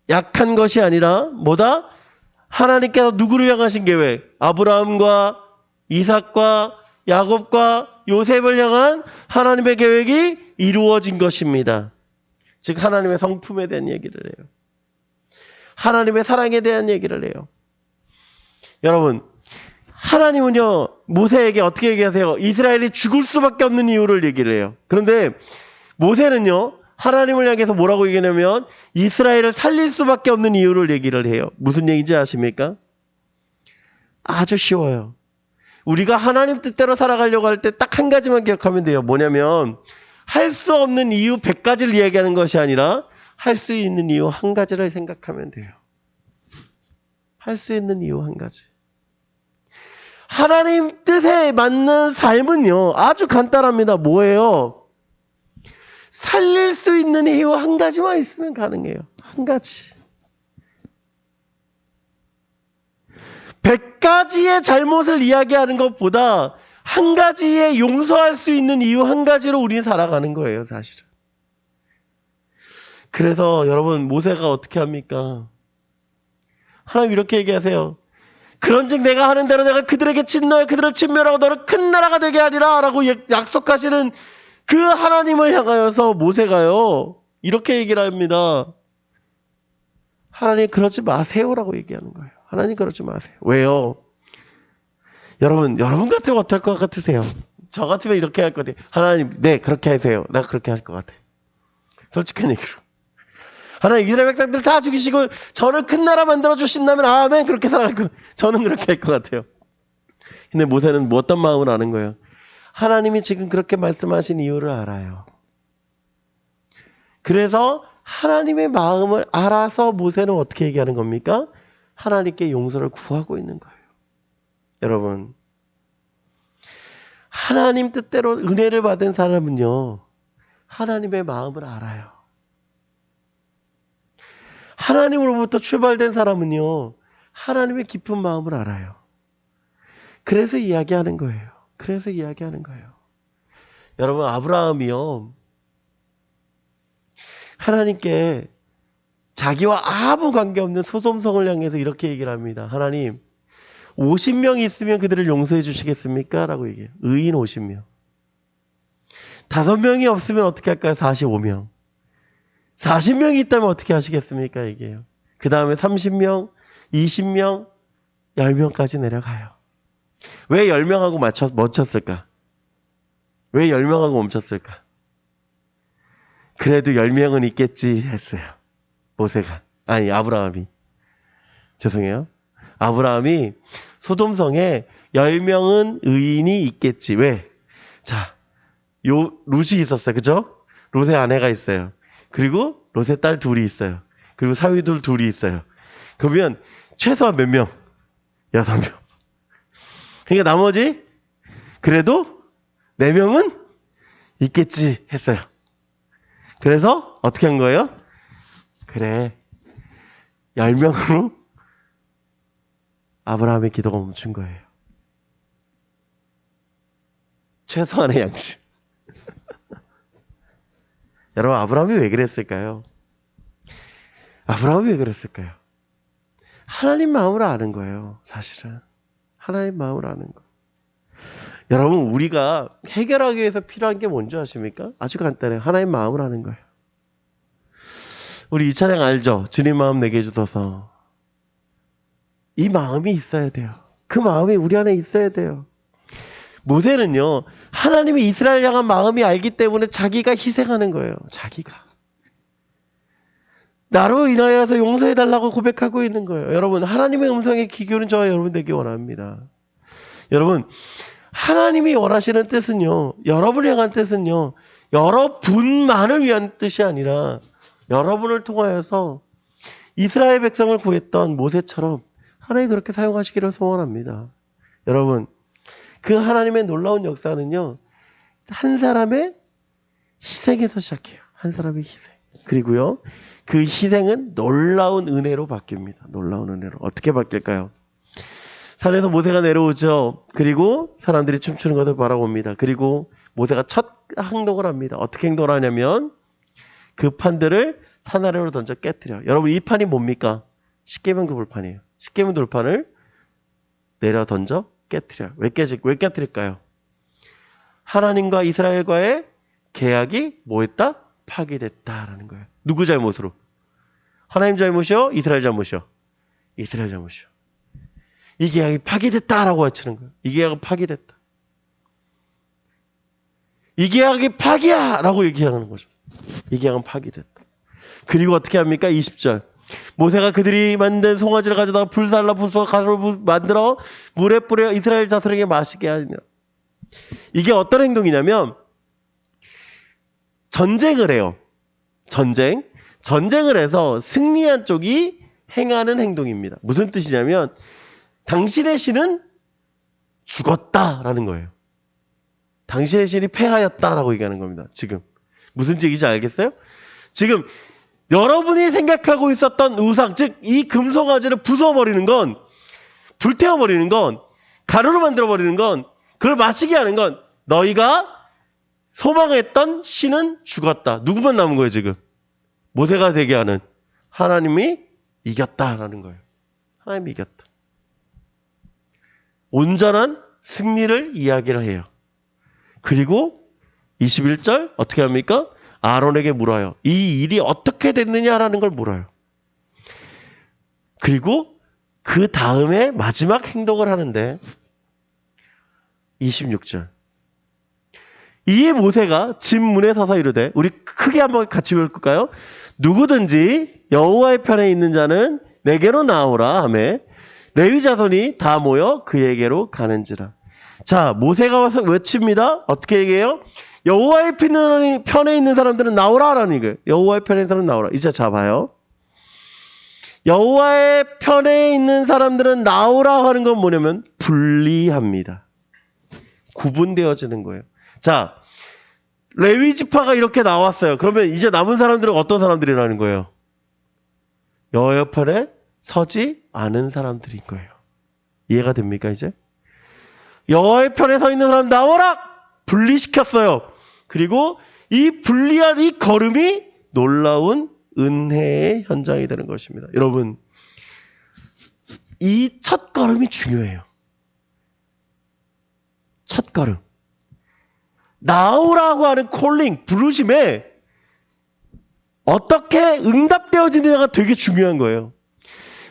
약한 것이 아니라 뭐다? 하나님께서 누구를 향하신 계획? 아브라함과 이삭과 야곱과 요셉을 향한 하나님의 계획이 이루어진 것입니다. 즉 하나님의 성품에 대한 얘기를 해요. 하나님의 사랑에 대한 얘기를 해요. 여러분, 하나님은요 모세에게 어떻게 얘기하세요? 이스라엘이 죽을 수밖에 없는 이유를 얘기를 해요. 그런데 모세는요 하나님을 향해서 뭐라고 얘기하냐면 이스라엘을 살릴 수밖에 없는 이유를 얘기를 해요. 무슨 얘기인지 아십니까? 아주 쉬워요. 우리가 하나님 뜻대로 살아가려고 할 때 딱 한 가지만 기억하면 돼요. 뭐냐면 할 수 없는 이유 100가지를 이야기하는 것이 아니라 할 수 있는 이유 한 가지를 생각하면 돼요. 할 수 있는 이유 한 가지. 하나님 뜻에 맞는 삶은요 아주 간단합니다. 뭐예요? 살릴 수 있는 이유 한 가지만 있으면 가능해요. 한 가지. 100가지의 잘못을 이야기하는 것보다 한 가지의 용서할 수 있는 이유 한 가지로 우리는 살아가는 거예요, 사실은. 그래서 여러분 모세가 어떻게 합니까? 하나님 이렇게 얘기하세요. 그런즉 내가 하는 대로 내가 그들에게 진노해 그들을 진멸하고 너를 큰 나라가 되게 하리라 라고 약속하시는 그 하나님을 향하여서 모세가요 이렇게 얘기를 합니다. 하나님 그러지 마세요라고 얘기하는 거예요. 하나님 그러지 마세요. 왜요? 여러분 같으면 어떨 것 같으세요? 저 같으면 이렇게 할 것 같아요. 하나님 네 그렇게 하세요. 나 그렇게 할 것 같아요. 솔직한 얘기로. 하나님 이스라엘 백성들 다 죽이시고 저를 큰 나라 만들어 주신다면 아멘 그렇게 살아갈 거. 저는 그렇게 할 것 같아요. 근데 모세는 뭐 어떤 마음을 아는 거예요? 하나님이 지금 그렇게 말씀하신 이유를 알아요. 그래서 하나님의 마음을 알아서 모세는 어떻게 얘기하는 겁니까? 하나님께 용서를 구하고 있는 거예요. 여러분 하나님 뜻대로 은혜를 받은 사람은요 하나님의 마음을 알아요. 하나님으로부터 출발된 사람은요 하나님의 깊은 마음을 알아요. 그래서 이야기하는 거예요. 여러분 아브라함이요 하나님께 자기와 아무 관계없는 소돔성을 향해서 이렇게 얘기를 합니다. 하나님 50명이 있으면 그들을 용서해 주시겠습니까? 라고 얘기해요. 의인 50명. 5명이 없으면 어떻게 할까요? 45명. 40명이 있다면 어떻게 하시겠습니까? 얘기해요. 그 다음에 30명, 20명, 10명까지 내려가요. 왜 10명하고 멈췄을까? 왜 10명하고 멈췄을까? 그래도 10명은 있겠지 했어요. 아브라함이. 죄송해요. 아브라함이 소돔성에 10명은 의인이 있겠지. 왜? 자, 롯이 있었어요. 그죠? 롯의 아내가 있어요. 그리고 롯의 딸 둘이 있어요. 그리고 사위들 둘이 있어요. 그러면 최소한 몇 명? 6명. 그러니까 나머지 그래도 4명은 있겠지 했어요. 그래서 어떻게 한 거예요? 그래, 10명으로 아브라함의 기도가 멈춘 거예요. 최소한의 양심. 여러분, 아브라함이 왜 그랬을까요? 아브라함이 왜 그랬을까요? 하나님 마음을 아는 거예요, 사실은. 하나님 마음을 아는 거. 여러분, 우리가 해결하기 위해서 필요한 게 뭔지 아십니까? 아주 간단해요. 하나님 마음을 아는 거예요. 우리 이 찬양 알죠? 주님 마음 내게 주소서. 이 마음이 있어야 돼요. 그 마음이 우리 안에 있어야 돼요. 모세는요, 하나님이 이스라엘 향한 마음이 알기 때문에 자기가 희생하는 거예요. 자기가. 나로 인하여서 용서해달라고 고백하고 있는 거예요. 여러분, 하나님의 음성의 귀교는 저와 여러분 되기 원합니다. 여러분, 하나님이 원하시는 뜻은요, 여러분을 향한 뜻은요, 여러분만을 위한 뜻이 아니라 여러분을 통하여서 이스라엘 백성을 구했던 모세처럼 하나님이 그렇게 사용하시기를 소원합니다. 여러분, 그 하나님의 놀라운 역사는요, 한 사람의 희생에서 시작해요. 한 사람의 희생. 그리고요, 그 희생은 놀라운 은혜로 바뀝니다. 놀라운 은혜로. 어떻게 바뀔까요? 산에서 모세가 내려오죠. 그리고 사람들이 춤추는 것을 바라봅니다. 그리고 모세가 첫 행동을 합니다. 어떻게 행동을 하냐면 그 판들을 산 아래로 던져 깨뜨려. 여러분, 이 판이 뭡니까? 십계명 돌판이에요. 십계명 돌판을 내려 던져 깨뜨려. 왜 깨뜨릴까요? 하나님과 이스라엘과의 계약이 뭐했다? 파기됐다라는 거예요. 누구 잘못으로? 하나님 잘못이요? 이스라엘 잘못이요? 이스라엘 잘못이요. 이 계약이 파기됐다라고 외치는 거예요. 이 계약은 파기됐다. 이 계약이 파기야! 라고 얘기하는 거죠. 이 계약은 파기됐다. 그리고 어떻게 합니까? 20절. 모세가 그들이 만든 송아지를 가져다가 불살라 부숴 가루를 만들어 물에 뿌려 이스라엘 자손에게 마시게 하니라. 이게 어떤 행동이냐면 전쟁을 해요. 전쟁을 해서 승리한 쪽이 행하는 행동입니다. 무슨 뜻이냐면 당신의 신은 죽었다라는 거예요. 당신의 신이 패하였다라고 얘기하는 겁니다. 지금 무슨 얘기인지 알겠어요? 지금 여러분이 생각하고 있었던 우상, 즉 이 금송아지를 부숴버리는 건, 불태워버리는 건, 가루로 만들어버리는 건, 그걸 마시게 하는 건 너희가 소망했던 신은 죽었다. 누구만 남은 거예요 지금? 모세가 되게 하는 하나님이 이겼다라는 거예요. 하나님이 이겼다. 온전한 승리를 이야기를 해요. 그리고 21절 어떻게 합니까? 아론에게 물어요. 이 일이 어떻게 됐느냐라는 걸 물어요. 그리고 그 다음에 마지막 행동을 하는데 26절. 이에 모세가 집 문에 서서 이르되, 우리 크게 한번 같이 읽을까요? 누구든지 여호와의 편에 있는 자는 내게로 나오라 하매 레위 자손이 다 모여 그에게로 가는지라. 자, 모세가 와서 외칩니다. 어떻게 얘기해요? 여호와의 편에 있는 사람들은 나오라라는 거예요. 여호와의 편에 있는 사람은 나오라. 이제 잡아요. 여호와의 편에 있는 사람들은 나오라 하는 건 뭐냐면 분리합니다. 구분되어지는 거예요. 자, 레위 지파가 이렇게 나왔어요. 그러면 이제 남은 사람들은 어떤 사람들이라는 거예요? 여호와의 편에 서지 않은 사람들인 거예요. 이해가 됩니까 이제? 여호와의 편에 서 있는 사람 나오라! 분리시켰어요. 그리고 이 분리한 이 걸음이 놀라운 은혜의 현장이 되는 것입니다. 여러분, 이 첫 걸음이 중요해요. 첫 걸음. 나오라고 하는 콜링, 부르심에 어떻게 응답되어지느냐가 되게 중요한 거예요.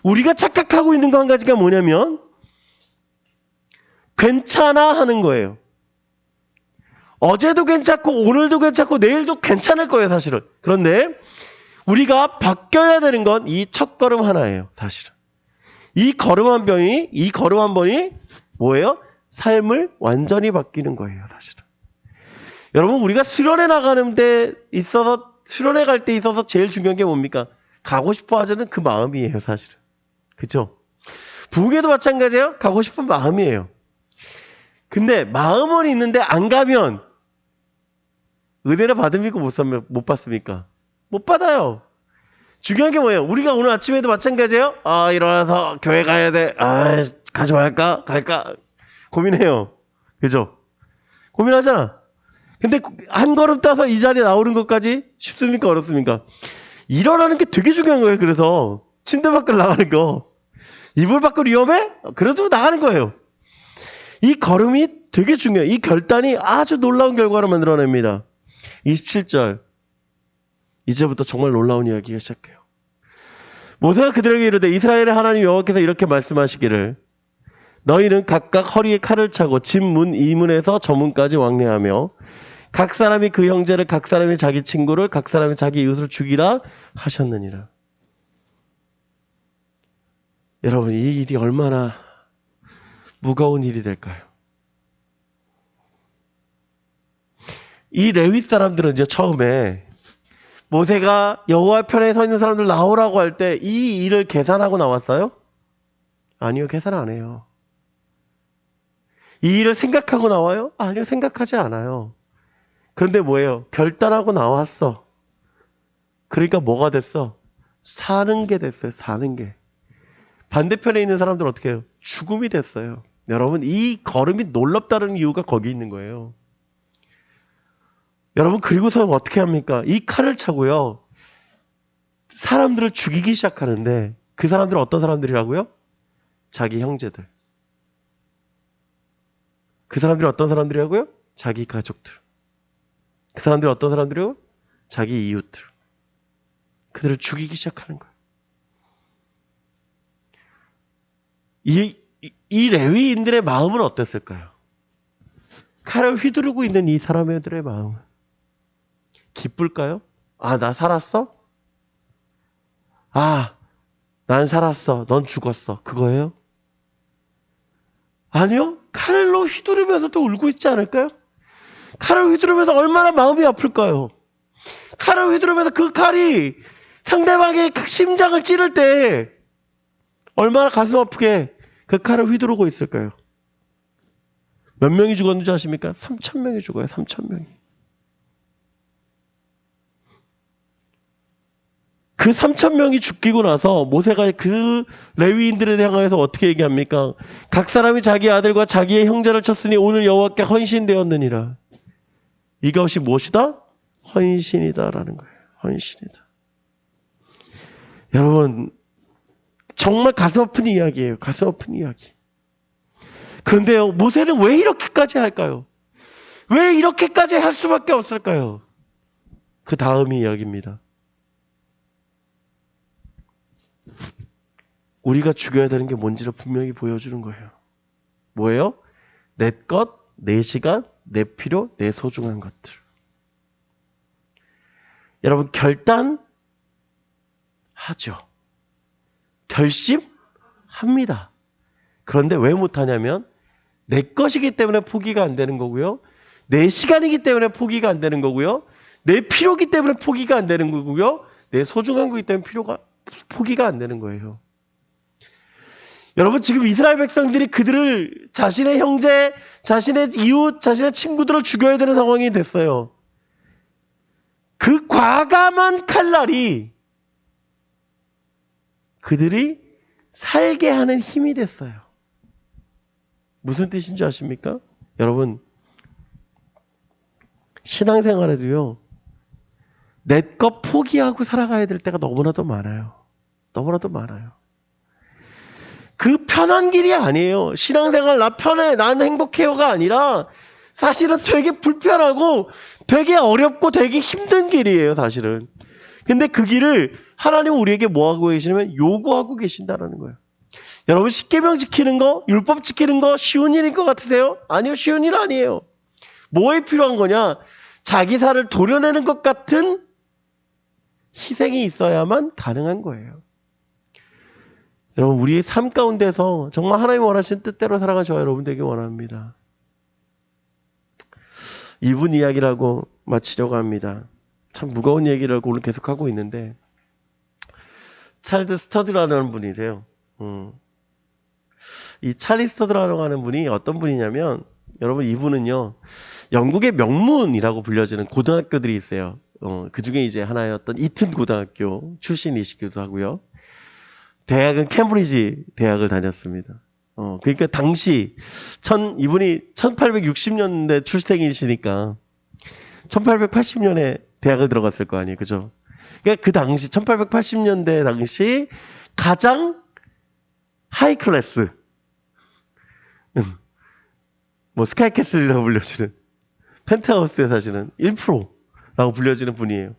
우리가 착각하고 있는 거 한 가지가 뭐냐면 괜찮아 하는 거예요. 어제도 괜찮고 오늘도 괜찮고 내일도 괜찮을 거예요, 사실은. 그런데 우리가 바뀌어야 되는 건 이 첫 걸음 하나예요, 사실은. 이 걸음 한 번이 뭐예요? 삶을 완전히 바뀌는 거예요, 사실은. 여러분, 우리가 수련회 나가는 데 있어서, 수련회 갈 때 있어서 제일 중요한 게 뭡니까? 가고 싶어 하자는 그 마음이에요, 사실은. 그죠? 부흥회도 마찬가지예요. 가고 싶은 마음이에요. 근데 마음은 있는데 안 가면 은혜를 받습니까? 못 받습니까? 못 받아요. 중요한 게 뭐예요? 우리가 오늘 아침에도 마찬가지예요. 아, 일어나서 교회 가야 돼. 아, 가지 말까? 갈까? 고민해요. 그죠? 고민하잖아. 근데 한 걸음 따서 이 자리에 나오는 것까지 쉽습니까? 어렵습니까? 일어나는 게 되게 중요한 거예요. 그래서 침대 밖으로 나가는 거. 이불 밖으로 위험해? 그래도 나가는 거예요. 이 걸음이 되게 중요해요. 이 결단이 아주 놀라운 결과를 만들어냅니다. 27절. 이제부터 정말 놀라운 이야기가 시작해요. 모세가 그들에게 이르되 이스라엘의 하나님 여호와께서 이렇게 말씀하시기를 너희는 각각 허리에 칼을 차고 집 문 이 문에서 저 문까지 왕래하며 각 사람이 그 형제를 각 사람이 자기 친구를 각 사람이 자기 이웃을 죽이라 하셨느니라. 여러분, 이 일이 얼마나 무거운 일이 될까요? 이 레위 사람들은 이제 처음에 모세가 여호와 편에 서 있는 사람들 나오라고 할 때 이 일을 계산하고 나왔어요? 아니요, 계산 안 해요. 이 일을 생각하고 나와요? 아니요, 생각하지 않아요. 그런데 뭐예요? 결단하고 나왔어. 그러니까 뭐가 됐어? 사는 게 됐어요, 사는 게. 반대편에 있는 사람들은 어떻게 해요? 죽음이 됐어요. 여러분, 이 걸음이 놀랍다는 이유가 거기 있는 거예요. 여러분, 그리고서 어떻게 합니까? 이 칼을 차고요. 사람들을 죽이기 시작하는데 그 사람들은 어떤 사람들이라고요? 자기 형제들. 그 사람들이 어떤 사람들이라고요? 자기 가족들. 그 사람들이 어떤 사람들이요? 자기 이웃들. 그들을 죽이기 시작하는 거예요. 이 레위인들의 마음은 어땠을까요? 칼을 휘두르고 있는 이 사람들의 마음은 기쁠까요? 아, 나 살았어? 아, 난 살았어. 넌 죽었어. 그거예요? 아니요. 칼로 휘두르면서 또 울고 있지 않을까요? 칼을 휘두르면서 얼마나 마음이 아플까요? 칼을 휘두르면서 그 칼이 상대방의 심장을 찌를 때 얼마나 가슴 아프게 그 칼을 휘두르고 있을까요? 몇 명이 죽었는지 아십니까? 3,000명이 죽어요. 3,000명이. 그 3,000명이 죽이고 나서 모세가 그 레위인들에 향해서 어떻게 얘기합니까? 각 사람이 자기 아들과 자기의 형제를 쳤으니 오늘 여호와께 헌신되었느니라. 이것이 무엇이다? 헌신이다라는 거예요. 헌신이다. 여러분, 정말 가슴 아픈 이야기예요. 가슴 아픈 이야기. 그런데요, 모세는 왜 이렇게까지 할까요? 왜 이렇게까지 할 수밖에 없을까요? 그 다음이 이야기입니다. 우리가 죽여야 되는 게 뭔지를 분명히 보여주는 거예요. 뭐예요? 내 것, 내 시간, 내 필요, 내 소중한 것들. 여러분, 결단하죠. 결심합니다. 그런데 왜 못하냐면 내 것이기 때문에 포기가 안 되는 거고요. 내 시간이기 때문에 포기가 안 되는 거고요. 내 필요이기 때문에 포기가 안 되는 거고요. 내 소중한 거기 때문에 포기가 안 되는 거예요. 여러분, 지금 이스라엘 백성들이 그들을 자신의 형제, 자신의 이웃, 자신의 친구들을 죽여야 되는 상황이 됐어요. 그 과감한 칼날이 그들이 살게 하는 힘이 됐어요. 무슨 뜻인 줄 아십니까? 여러분, 신앙생활에도요, 내 것 포기하고 살아가야 될 때가 너무나도 많아요. 너무나도 많아요. 그 편한 길이 아니에요. 신앙생활 나 편해, 난 행복해요가 아니라 사실은 되게 불편하고 되게 어렵고 되게 힘든 길이에요, 사실은. 근데 그 길을 하나님은 우리에게 뭐 하고 계시냐면 요구하고 계신다라는 거예요. 여러분, 십계명 지키는 거, 율법 지키는 거 쉬운 일인 것 같으세요? 아니요, 쉬운 일 아니에요. 뭐에 필요한 거냐? 자기 살을 도려내는 것 같은 희생이 있어야만 가능한 거예요. 여러분, 우리의 삶 가운데서 정말 하나님 원하시는 뜻대로 살아가셔야 여러분 되길 원합니다. 이분 이야기라고 마치려고 합니다. 참 무거운 얘기를 오늘 계속 하고 있는데, 찰드 스터드라는 분이세요. 이 찰리 스터드라고 하는 분이 어떤 분이냐면, 여러분 이분은요, 영국의 명문이라고 불려지는 고등학교들이 있어요. 그 중에 이제 하나였던 이튼 고등학교 출신이시기도 하고요. 대학은 캠브리지 대학을 다녔습니다. 그러니까 당시 이분이 1860년대 출생이시니까 1880년에 대학을 들어갔을 거 아니에요, 그죠? 그러니까 그 당시 1880년대 당시 가장 하이 클래스, 뭐 스카이캐슬이라고 불려지는 펜트하우스에 사시는 1%라고 불려지는 분이에요.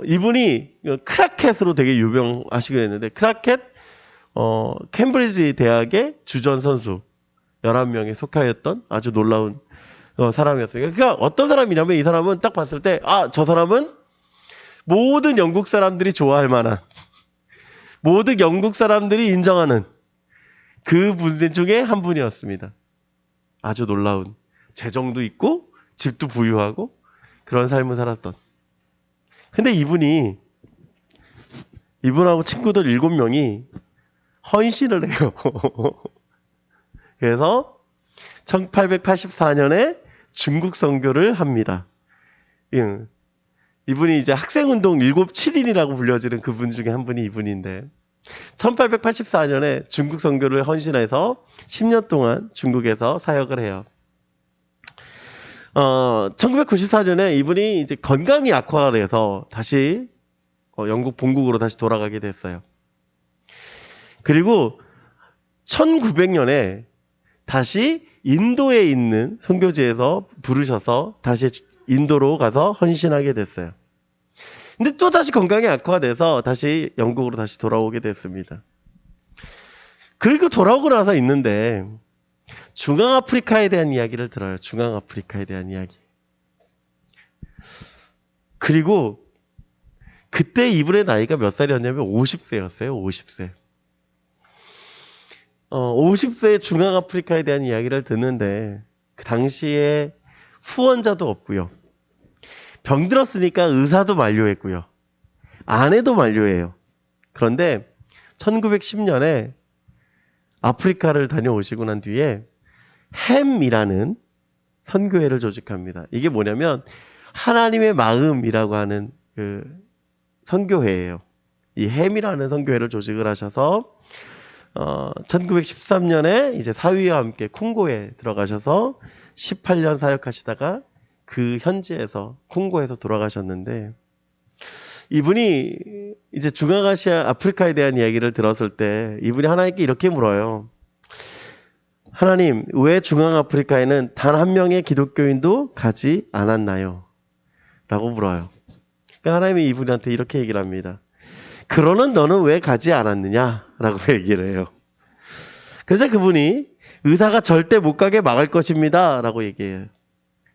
이분이 크라켓으로 되게 유명하시긴 했는데, 크라켓, 캠브리지 대학의 주전 선수 11명에 속하였던 아주 놀라운 사람이었어요. 그러니까 어떤 사람이냐면, 이 사람은 딱 봤을 때, 저 사람은 모든 영국 사람들이 좋아할 만한, 모든 영국 사람들이 인정하는 그 분들 중에 한 분이었습니다. 아주 놀라운, 재정도 있고 집도 부유하고 그런 삶을 살았던. 근데 이분하고 친구들 7명이 헌신을 해요. 그래서 1884년에 중국 선교를 합니다. 이분이 이제 학생운동 7인이라고 불려지는 그분 중에 한 분이 이분인데, 1884년에 중국 선교를 헌신해서 10년 동안 중국에서 사역을 해요. 1994년에 이분이 이제 건강이 악화가 돼서 다시 영국 본국으로 다시 돌아가게 됐어요. 그리고 1900년에 다시 인도에 있는 선교지에서 부르셔서 다시 인도로 가서 헌신하게 됐어요. 근데 또 다시 건강이 악화가 돼서 다시 영국으로 다시 돌아오게 됐습니다. 그리고 돌아오고 나서 있는데, 중앙아프리카에 대한 이야기를 들어요. 중앙아프리카에 대한 이야기. 그리고 그때 이분의 나이가 몇 살이었냐면 50세였어요. 50세. 50세의 중앙아프리카에 대한 이야기를 듣는데, 그 당시에 후원자도 없고요. 병들었으니까 의사도 만료했고요. 아내도 만료해요. 그런데 1910년에 아프리카를 다녀오시고 난 뒤에 햄이라는 선교회를 조직합니다. 이게 뭐냐면 하나님의 마음이라고 하는 그 선교회예요. 이 햄이라는 선교회를 조직을 하셔서 1913년에 이제 사위와 함께 콩고에 들어가셔서 18년 사역하시다가 그 현지에서 콩고에서 돌아가셨는데, 이분이 이제 중앙아시아 아프리카에 대한 이야기를 들었을 때 이분이 하나님께 이렇게 물어요. 하나님, 왜 중앙아프리카에는 단 한 명의 기독교인도 가지 않았나요? 라고 물어요. 그러니까 하나님이 이분한테 이렇게 얘기를 합니다. 그러는 너는 왜 가지 않았느냐? 라고 얘기를 해요. 그래서 그분이 의사가 절대 못 가게 막을 것입니다. 라고 얘기해요.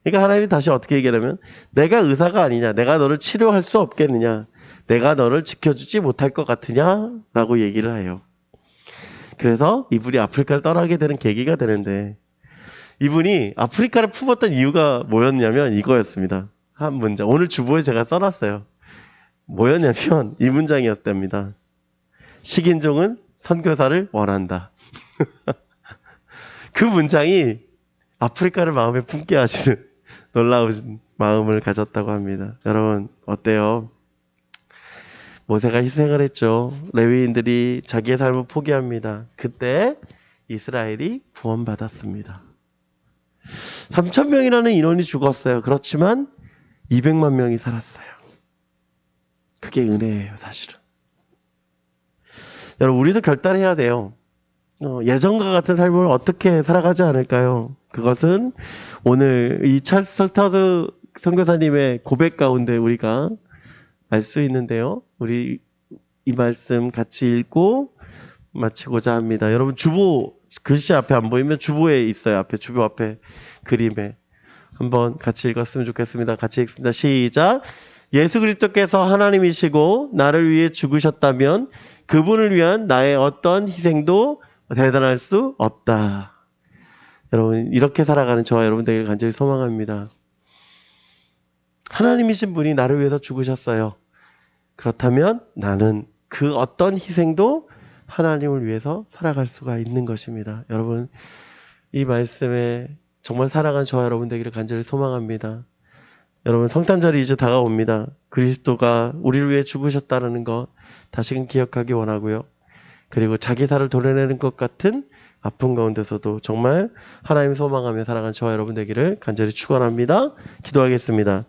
그러니까 하나님이 다시 어떻게 얘기하냐면, 내가 의사가 아니냐? 내가 너를 치료할 수 없겠느냐? 내가 너를 지켜주지 못할 것 같으냐? 라고 얘기를 해요. 그래서 이분이 아프리카를 떠나게 되는 계기가 되는데, 이분이 아프리카를 품었던 이유가 뭐였냐면 이거였습니다. 한 문장. 오늘 주보에 제가 써놨어요. 뭐였냐면 이 문장이었답니다. 식인종은 선교사를 원한다. 그 문장이 아프리카를 마음에 품게 하시는 놀라운 마음을 가졌다고 합니다. 여러분 어때요? 모세가 희생을 했죠. 레위인들이 자기의 삶을 포기합니다. 그때 이스라엘이 구원받았습니다. 3,000명이라는 인원이 죽었어요. 그렇지만 200만 명이 살았어요. 그게 은혜예요, 사실은. 여러분, 우리도 결단해야 돼요. 예전과 같은 삶을 어떻게 살아가지 않을까요? 그것은 오늘 이 찰스 설타드 선교사님의 고백 가운데 우리가 알 수 있는데요. 우리 이 말씀 같이 읽고 마치고자 합니다. 여러분, 주보 글씨 앞에 안 보이면 주보에 있어요. 주보 앞에 그림에 한번 같이 읽었으면 좋겠습니다. 같이 읽습니다. 시작. 예수 그리스도께서 하나님이시고 나를 위해 죽으셨다면 그분을 위한 나의 어떤 희생도 대단할 수 없다. 여러분 이렇게 살아가는 저와 여러분 되기를 간절히 소망합니다. 하나님이신 분이 나를 위해서 죽으셨어요. 그렇다면 나는 그 어떤 희생도 하나님을 위해서 살아갈 수가 있는 것입니다. 여러분 이 말씀에 정말 살아가는 저와 여러분 되기를 간절히 소망합니다. 여러분 성탄절이 이제 다가옵니다. 그리스도가 우리를 위해 죽으셨다는 것 다시금 기억하기 원하고요. 그리고 자기 살을 도려내는 것 같은 아픔 가운데서도 정말 하나님 소망하며 살아가는 저와 여러분 되기를 간절히 축원합니다. 기도하겠습니다.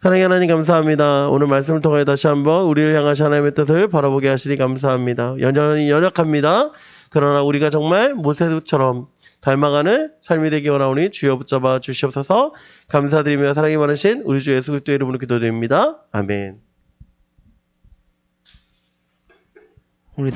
사랑의 하나님 감사합니다. 오늘 말씀을 통하여 다시 한번 우리를 향하신 하나님의 뜻을 바라보게 하시니 감사합니다. 여전히 연약합니다. 그러나 우리가 정말 모세처럼 닮아가는 삶이 되기 원하오니 주여 붙잡아 주시옵소서. 감사드리며 사랑이 많으신 우리 주 예수 그리스도의 이름으로 기도드립니다. 아멘.
우리